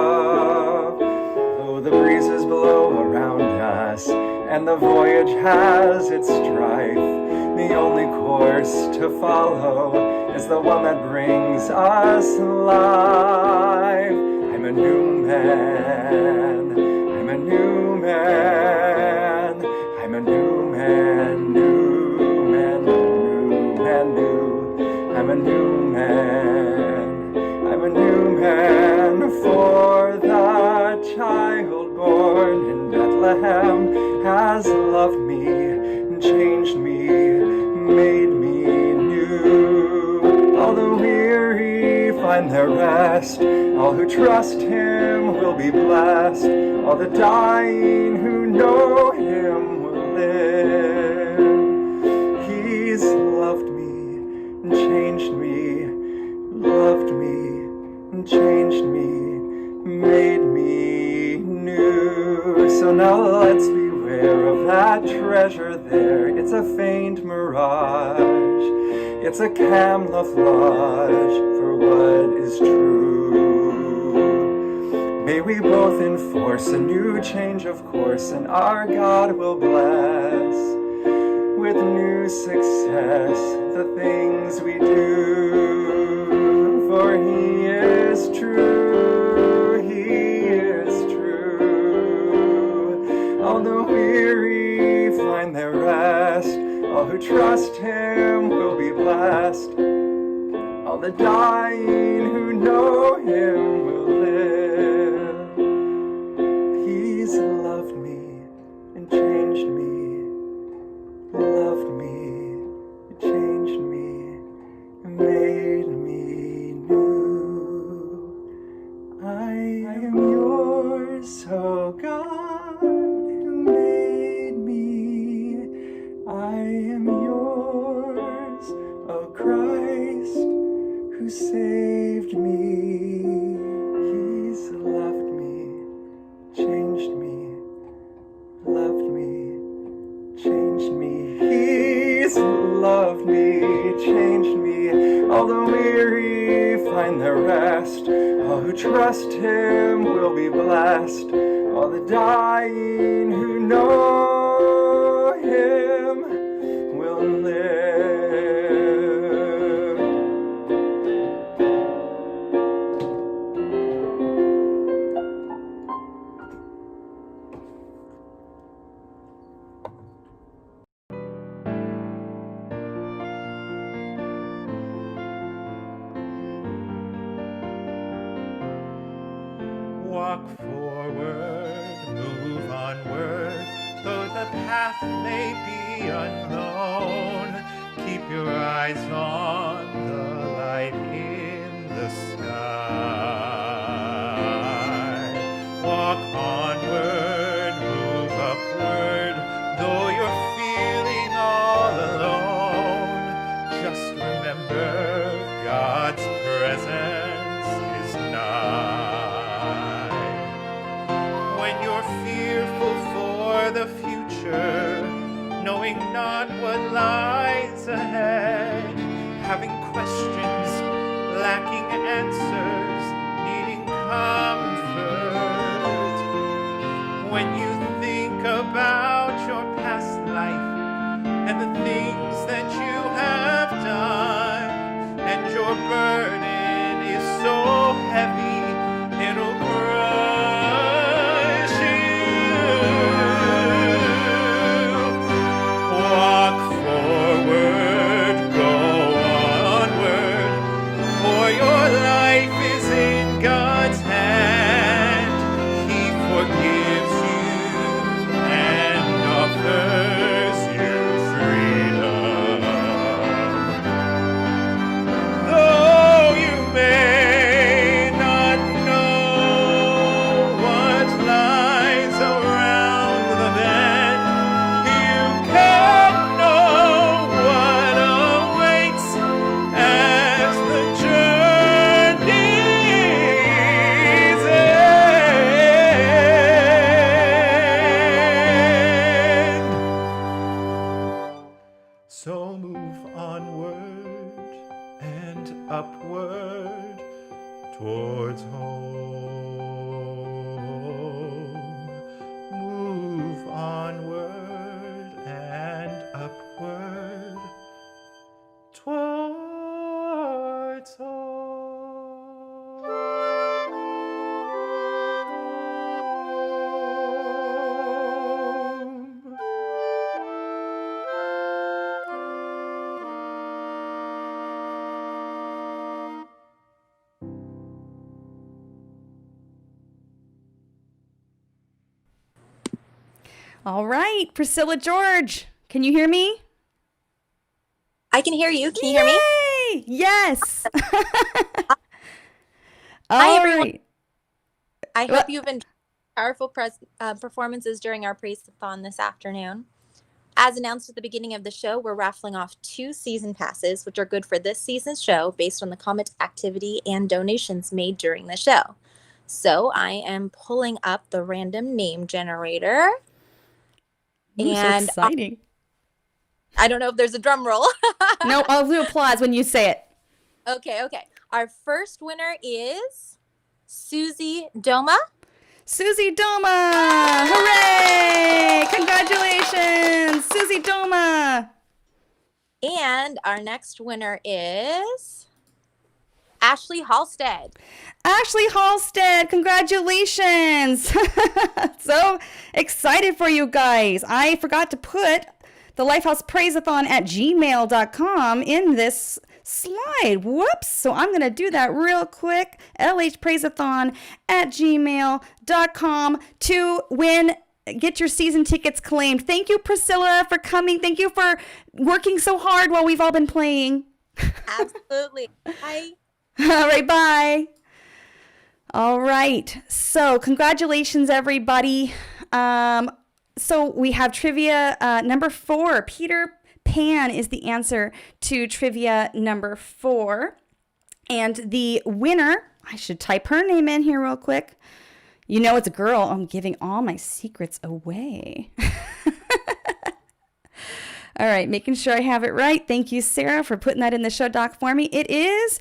Though the breezes blow around us and the voyage has its strife, the only course to follow is the one that brings us life. I'm a new man, I'm a new man, I'm a new man, new man, new man, new. I'm a new man, I'm a new man, for the child born in Bethlehem has loved me and changed me, made me new. All the weary find their rest, all who trust him will be blessed, all the dying who know him will live. He's loved me and changed me, loved me and changed me, made me new. So now let's beware of that treasure there. It's a faint mirage, it's a camouflage for what is true. May we both enforce a new change of course, and our God will bless with new success the things we do. For he is true, he is true. All the weary find their rest, all who trust him will be blessed, all the dying who know him will live. He's loved me and changed me, loved me, changed me, made me new. I am yours, oh God, who made me. I am yours, oh Christ, who saved me. He's loved me, changed me, loved me, changed me. He's loved me, changed me. All the weary find their rest, all who trust him will be blessed, all the dying who know him will live. Walk forward, move onward, though the path may be unknown. Keep your eyes on the light in the sky. Walk onward, move upward, though you're feeling all alone. Just remember, God's presence is nigh. When you're fearful for the future, knowing not what lies ahead, having questions, lacking answers, needing comfort. When you think about your past life and the things that you have done, and your burden is so heavy, it'll crush All right, Priscilla George, can you hear me? I can hear you. Can you hear me? Yay! Yes. Hi, everyone. Right. I hope you've enjoyed powerful performances during our Praise-a-thon this afternoon. As announced at the beginning of the show, we're raffling off 2 season passes, which are good for this season's show based on the comment activity and donations made during the show. So I am pulling up the random name generator. Ooh, and so exciting. I don't know if there's a drum roll. No, I'll do applause when you say it. Okay. Our first winner is Susie Doma. Susie Doma! Hooray! Congratulations, Susie Doma! And our next winner is Ashley Halstead. Ashley Halstead, congratulations! So excited for you guys. I forgot to put the LifeHouse Praise-a-thon at gmail.com in this slide. Whoops. So I'm going to do that real quick. LHPraiseathon at gmail.com to win. Get your season tickets claimed. Thank you, Priscilla, for coming. Thank you for working so hard while we've all been playing. Absolutely. Bye. All right, bye. All right. So congratulations, everybody. So we have trivia number 4. Peter Pan is the answer to trivia number 4. And the winner, I should type her name in here real quick. You know it's a girl. I'm giving all my secrets away. All right, making sure I have it right. Thank you, Sarah, for putting that in the show doc for me. It is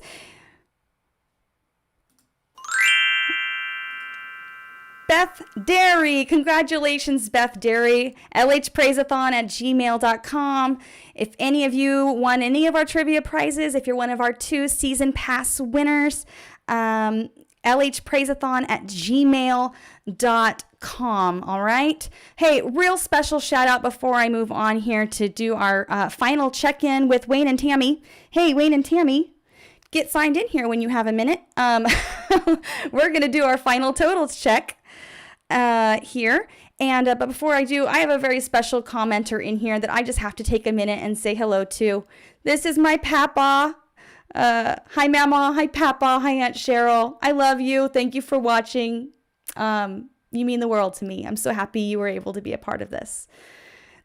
Beth Derry. Congratulations, Beth Derry. LHPraiseathon at gmail.com. If any of you won any of our trivia prizes, if you're one of our 2 season pass winners, LHPraiseathon at gmail.com. All right. Hey, real special shout out before I move on here to do our final check-in with Wayne and Tammy. Hey, Wayne and Tammy, get signed in here when you have a minute. We're going to do our final totals check here. And but before I do, I have a very special commenter in here that I just have to take a minute and say hello to. This is my papa. Hi, Mama. Hi, Papa. Hi, Aunt Cheryl. I love you. Thank you for watching. You mean the world to me. I'm so happy you were able to be a part of this.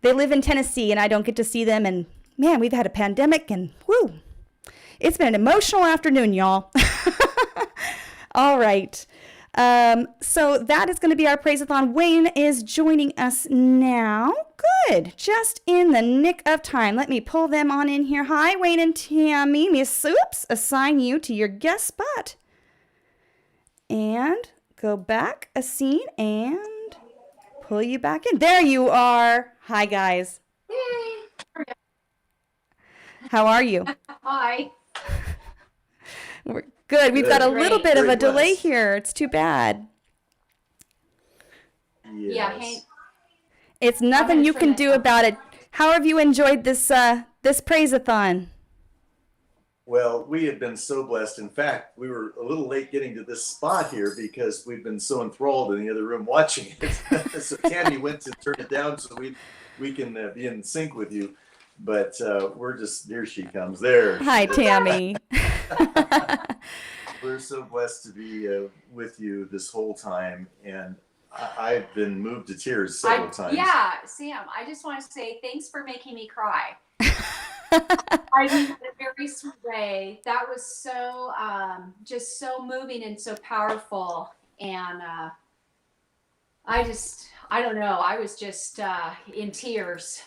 They live in Tennessee, and I don't get to see them. And, man, we've had a pandemic, and, whoo, it's been an emotional afternoon, y'all. All right. So that is going to be our Praise-a-thon. Wayne is joining us now. Good. Just in the nick of time. Let me pull them on in here. Hi, Wayne and Tammy. Miss Soups, assign you to your guest spot. And go back a scene and pull you back in. There you are. Hi, guys. How are you? Hi. We're good. We've got a little bit of a delay here. It's too bad. Yes. Yeah, Hank. It's nothing you can do about it. How have you enjoyed this this Praise-a-thon? Well, we have been so blessed. In fact, we were a little late getting to this spot here because we've been so enthralled in the other room watching it. So Tammy went to turn it down so we can be in sync with you. But we're just, here she comes. There. Hi, Tammy. We're so blessed to be with you this whole time. And I've been moved to tears several times. Yeah, Sam, I just want to say thanks for making me cry. I mean, in a very sweet way. That was so, just so moving and so powerful. And I don't know, I was just in tears.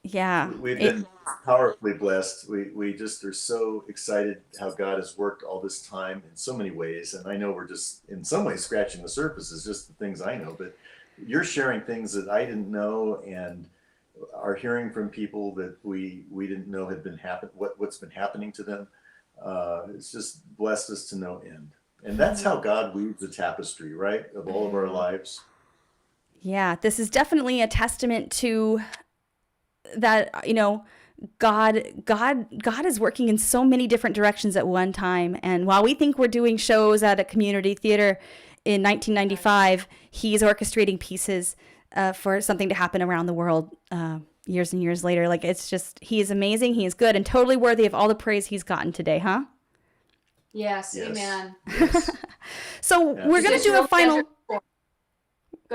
Yeah. We've been powerfully blessed. We just are so excited how God has worked all this time in so many ways. And I know we're just in some ways scratching the surface is just the things I know, but you're sharing things that I didn't know and are hearing from people that we didn't know had been what's been happening to them. It's just blessed us to no end. And that's how God weaves the tapestry, right? Of all of our lives. Yeah, this is definitely a testament to that, you know, God is working in so many different directions at one time. And while we think we're doing shows at a community theater in 1995, he's orchestrating pieces for something to happen around the world years and years later. Like, it's just, he is amazing. He is good and totally worthy of all the praise he's gotten today, huh? Yes, Yes. amen. So Yeah. we're going to Just do a real final... measure- Go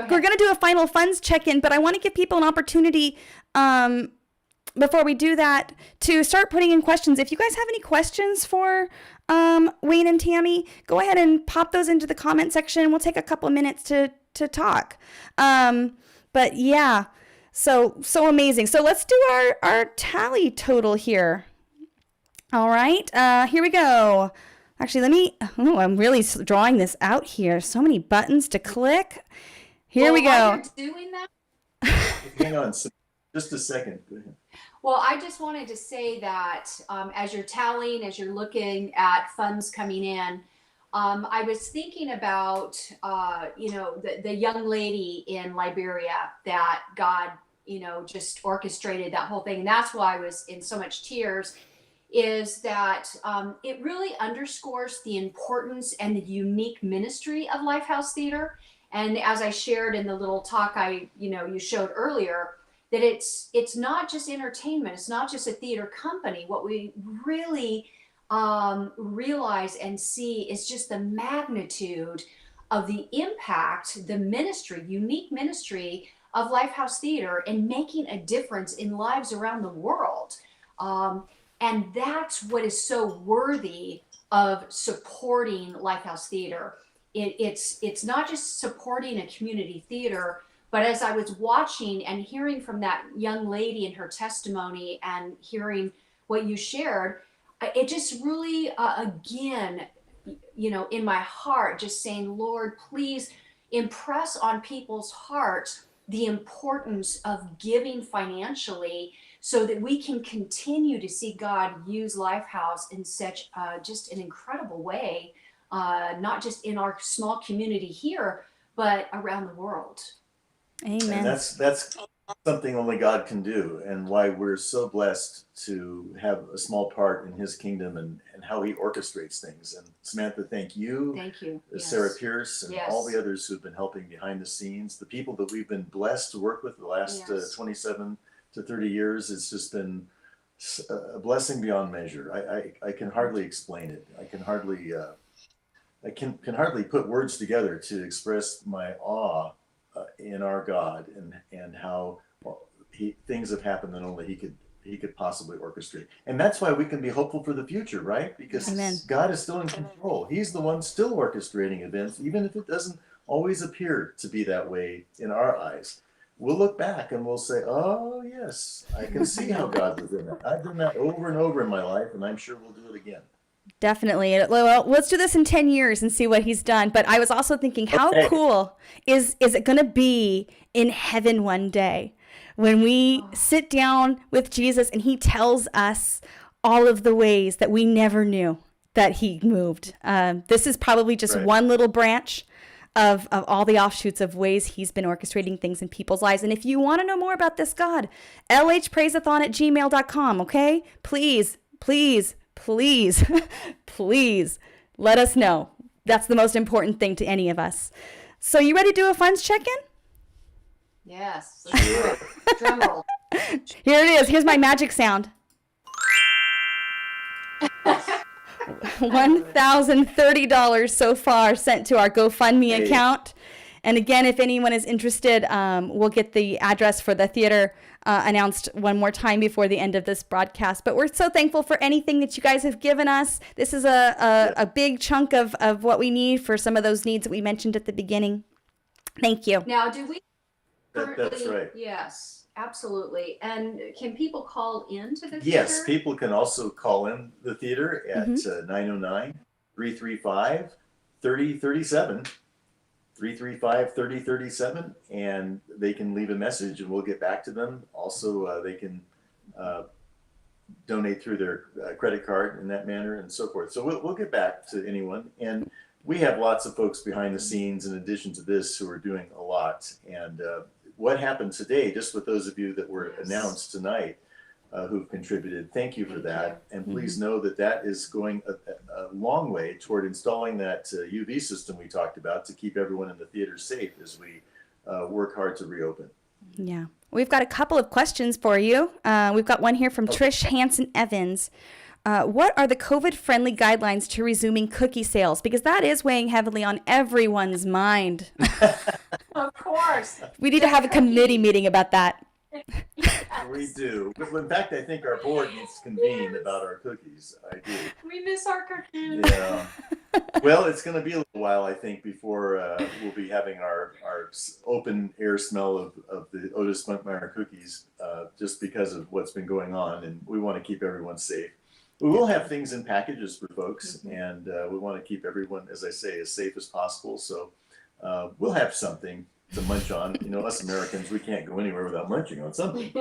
ahead. We're going to do a final funds check-in, but I want to give people an opportunity before we do that to start putting in questions. If you guys have any questions for Wayne and Tammy, go ahead and pop those into the comment section. We'll take a couple of minutes to talk. But yeah, so amazing. So let's do our tally total here. All right, here we go. Actually, I'm really drawing this out here. So many buttons to click. Here we go. While you're doing that, Hang on just a second. Go ahead. well, I just wanted to say that as you're tallying, as you're looking at funds coming in, I was thinking about, the young lady in Liberia that God, just orchestrated that whole thing. And that's why I was in so much tears, is that it really underscores the importance and the unique ministry of LifeHouse Theater. And as I shared in the little talk you showed earlier, that it's not just entertainment, it's not just a theater company. What we really realize and see is just the magnitude of the impact, the ministry, unique ministry of LifeHouse Theater in making a difference in lives around the world. And that's what is so worthy of supporting LifeHouse Theater. It's not just supporting a community theater, but as I was watching and hearing from that young lady in her testimony and hearing what you shared, it just really, again, in my heart, just saying, Lord, please impress on people's hearts the importance of giving financially so that we can continue to see God use LifeHouse in such just an incredible way, not just in our small community here, but around the world. Amen. And that's something only God can do, and why we're so blessed to have a small part in his kingdom and how he orchestrates things. And Samantha, thank you. Thank you. Sarah Yes. Pierce and Yes. all the others who've been helping behind the scenes, the people that we've been blessed to work with the last Yes. 27 to 30 years. It's just been a blessing beyond measure. I can hardly explain it. I can hardly put words together to express my awe in our God and how things have happened that only he could possibly orchestrate. And that's why we can be hopeful for the future, right? Because Amen. God is still in control. He's the one still orchestrating events, even if it doesn't always appear to be that way in our eyes. We'll look back and we'll say, oh yes, I can see how God was in that. I've done that over and over in my life, and I'm sure we'll do it again. Definitely. Well, let's do this in 10 years and see what he's done. But I was also thinking, how cool is it going to be in heaven one day when we sit down with Jesus and he tells us all of the ways that we never knew that he moved. This is probably just one little branch of all the offshoots of ways he's been orchestrating things in people's lives. And if you want to know more about this God, lhpraiseathon@gmail.com, okay? Please, please, please, please let us know. That's the most important thing to any of us. So you ready to do a funds check-in? Yes. Let's do it. Drum roll. Here it is. Here's my magic sound. $1,030 so far sent to our GoFundMe account. And again, if anyone is interested, we'll get the address for the theater announced one more time before the end of this broadcast. But we're so thankful for anything that you guys have given us. This is a big chunk of what we need for some of those needs that we mentioned at the beginning. Thank you. Now, do we That's right. Yes, absolutely. And can people call in to the theater? Yes, people can also call in the theater at 909-335-3037. 335-3037, and they can leave a message and we'll get back to them. Also, they can donate through their credit card in that manner and so forth. So we'll get back to anyone. And we have lots of folks behind the scenes in addition to this who are doing a lot. And what happened today, just with those of you that were announced tonight who've contributed, thank you for that. And please know that that is going a long way toward installing that UV system we talked about to keep everyone in the theater safe as we work hard to reopen. Yeah. We've got a couple of questions for you. We've got one here from Trish Hansen Evans. What are the COVID-friendly guidelines to resuming cookie sales? Because that is weighing heavily on everyone's mind. Of course. We need to have a committee meeting about that. We do. In fact, I think our board needs to convene about our cookies. I do. We miss our cookies. Yeah. Well, it's going to be a little while, I think, before we'll be having our open air smell of the Otis Spunkmeyer cookies, just because of what's been going on, and we want to keep everyone safe. We will have things in packages for folks, and we want to keep everyone, as I say, as safe as possible. So we'll have something to munch on. You know, us Americans, we can't go anywhere without munching on something.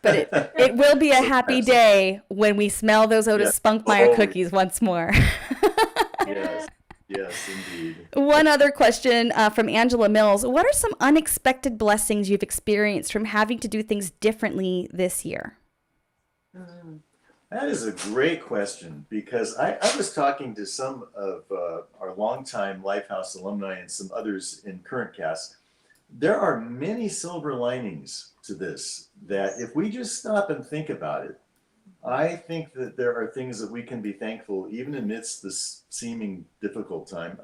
But it will be a happy day when we smell those Otis Spunkmeyer cookies once more. Yes, indeed. One other question from Angela Mills. What are some unexpected blessings you've experienced from having to do things differently this year? That is a great question, because I was talking to some of our longtime LifeHouse alumni and some others in current cast. There are many silver linings to this, that if we just stop and think about it, I think that there are things that we can be thankful, even amidst this seeming difficult time.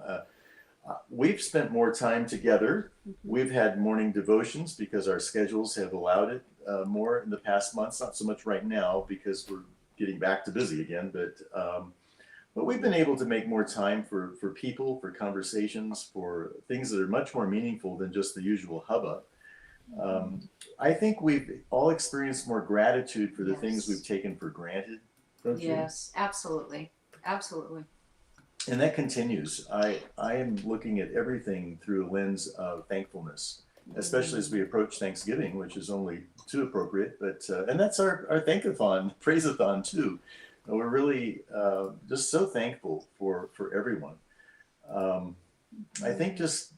We've spent more time together. We've had morning devotions because our schedules have allowed it more in the past months, not so much right now because we're getting back to busy again, but we've been able to make more time for people, for conversations, for things that are much more meaningful than just the usual hubbub. I think we've all experienced more gratitude for the things we've taken for granted, don't you? Yes, absolutely. Absolutely. And that continues. I am looking at everything through a lens of thankfulness, especially as we approach Thanksgiving, which is only too appropriate. But and that's our thank-a-thon, praise-a-thon too. We're really just so thankful for everyone. I think just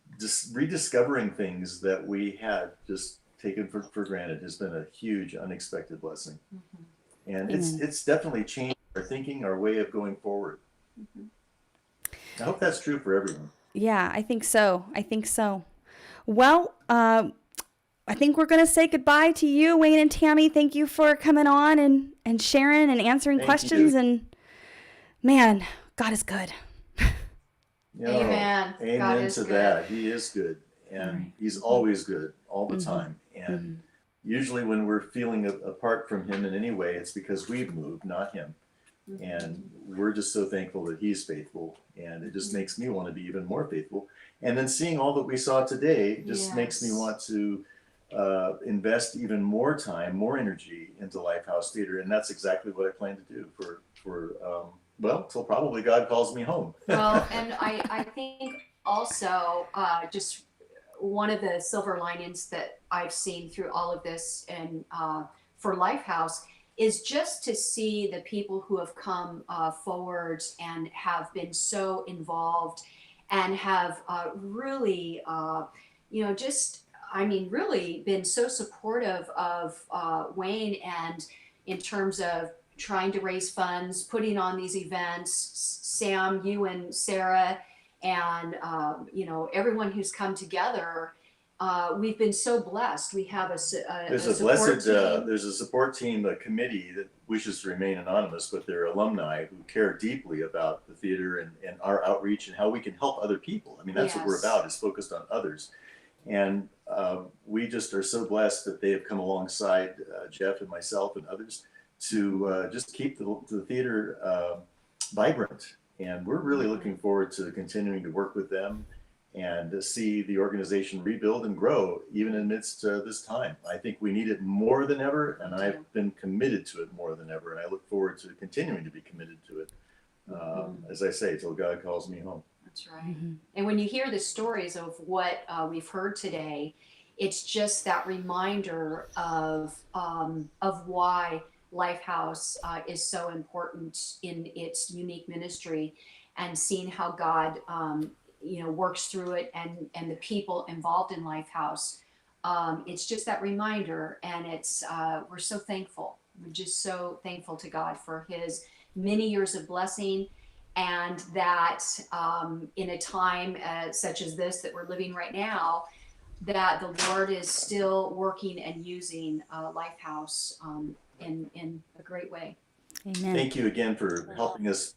rediscovering things that we had just taken for granted has been a huge unexpected blessing. And it's definitely changed our thinking, our way of going forward. I hope that's true for everyone. Yeah, I think so. Well, I think we're going to say goodbye to you, Wayne and Tammy. Thank you for coming on and sharing and answering questions. And man, God is good. Amen. Amen to that. He is good. And he's always good all the time. And usually when we're feeling apart from him in any way, it's because we've moved, not him. And we're just so thankful that he's faithful. And it just makes me want to be even more faithful. And then seeing all that we saw today just makes me want to invest even more time, more energy into LifeHouse Theater. And that's exactly what I plan to do for well, till probably God calls me home. Well, and I think also just one of the silver linings that I've seen through all of this and for LifeHouse is just to see the people who have come forward and have been so involved and have really, really been so supportive of Wayne, and in terms of trying to raise funds, putting on these events. Sam, you and Sarah, and everyone who's come together. We've been so blessed. We have there's a support team, a committee that wishes to remain anonymous, but they're alumni who care deeply about the theater and our outreach and how we can help other people. I mean, that's what we're about, is focused on others. And we just are so blessed that they have come alongside Jeff and myself and others to just keep the theater vibrant. And we're really looking forward to continuing to work with them and to see the organization rebuild and grow even amidst this time. I think we need it more than ever, and I've been committed to it more than ever, and I look forward to continuing to be committed to it, as I say, till God calls me home. That's right. And when you hear the stories of what we've heard today, it's just that reminder of why LifeHouse is so important in its unique ministry, and seeing how God works through it, and the people involved in LifeHouse. It's just that reminder, and it's we're so thankful. We're just so thankful to God for his many years of blessing, and that in a time such as this that we're living right now, that the Lord is still working and using LifeHouse in a great way. Amen. Thank you again for helping us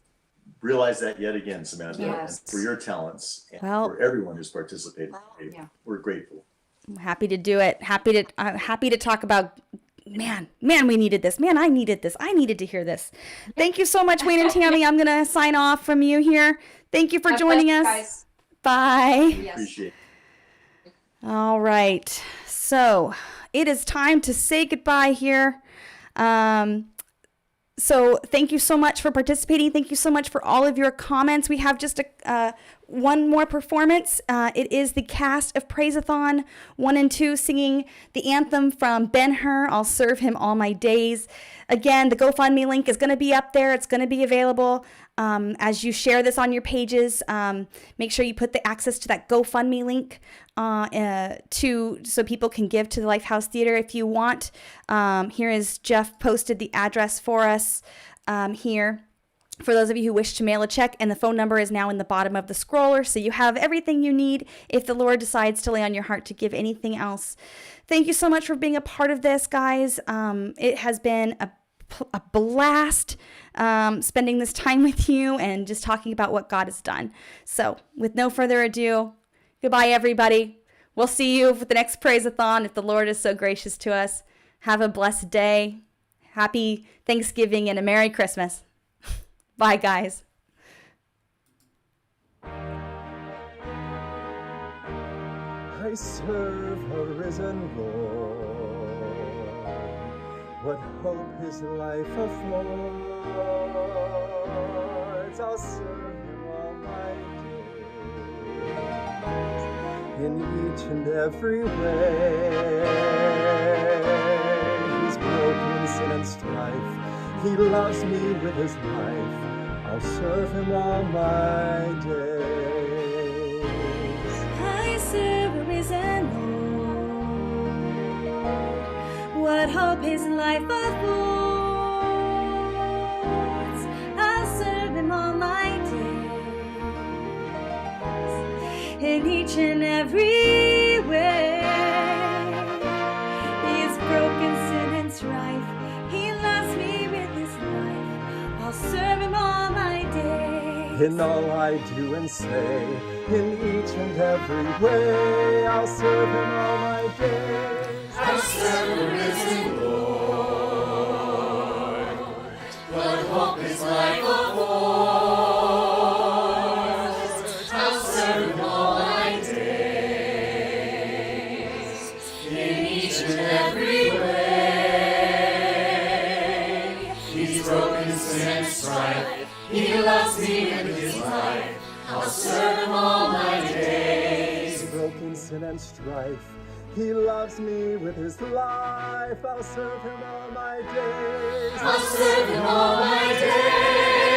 realize that yet again, Samantha, Yes. and for your talents and Well, for everyone who's participated. Yeah. We're grateful. I'm happy to do it. Happy to talk about. Man, we needed this. Man, I needed this. I needed to hear this. Thank you so much, Wayne and Tammy. I'm gonna sign off from you here. Thank you for joining us. Guys. Bye. Yes. Appreciate it. All right. So it is time to say goodbye here. So thank you so much for participating. Thank you so much for all of your comments. We have just one more performance. It is the cast of Praise-a-thon 1 and 2 singing the anthem from Ben-Hur, I'll Serve Him All My Days. Again, the GoFundMe link is going to be up there. It's going to be available as you share this on your pages. Make sure you put the access to that GoFundMe link so people can give to the LifeHouse Theater if you want. Here is Jeff posted the address for us here. For those of you who wish to mail a check, and the phone number is now in the bottom of the scroller, so you have everything you need if the Lord decides to lay on your heart to give anything else. Thank you so much for being a part of this, guys. It has been a blast spending this time with you and just talking about what God has done. So with no further ado, goodbye, everybody. We'll see you for the next Praise-a-thon if the Lord is so gracious to us. Have a blessed day. Happy Thanksgiving and a Merry Christmas. Bye, guys. I serve a risen Lord. What hope his life affords. I'll serve him all my days, in each and every way. He's broken sin and strife. He loves me with his life. I'll serve him all my days. I serve a risen Lord. What hope his life affords. I'll serve him all my days, in each and every way. He's broken sin and strife. He loves me with his life. I'll serve him all my days. In all I do and say, in each and every way, I'll serve him all my days. I'll serve the risen Lord. What hope his life affords. I'll serve him all my days, in each and every way. He's broken sin and strife. He loves me with his life. I'll serve him all my days. Broken sin and strife. He loves me with his life. I'll serve him all my days. I'll serve him all my days.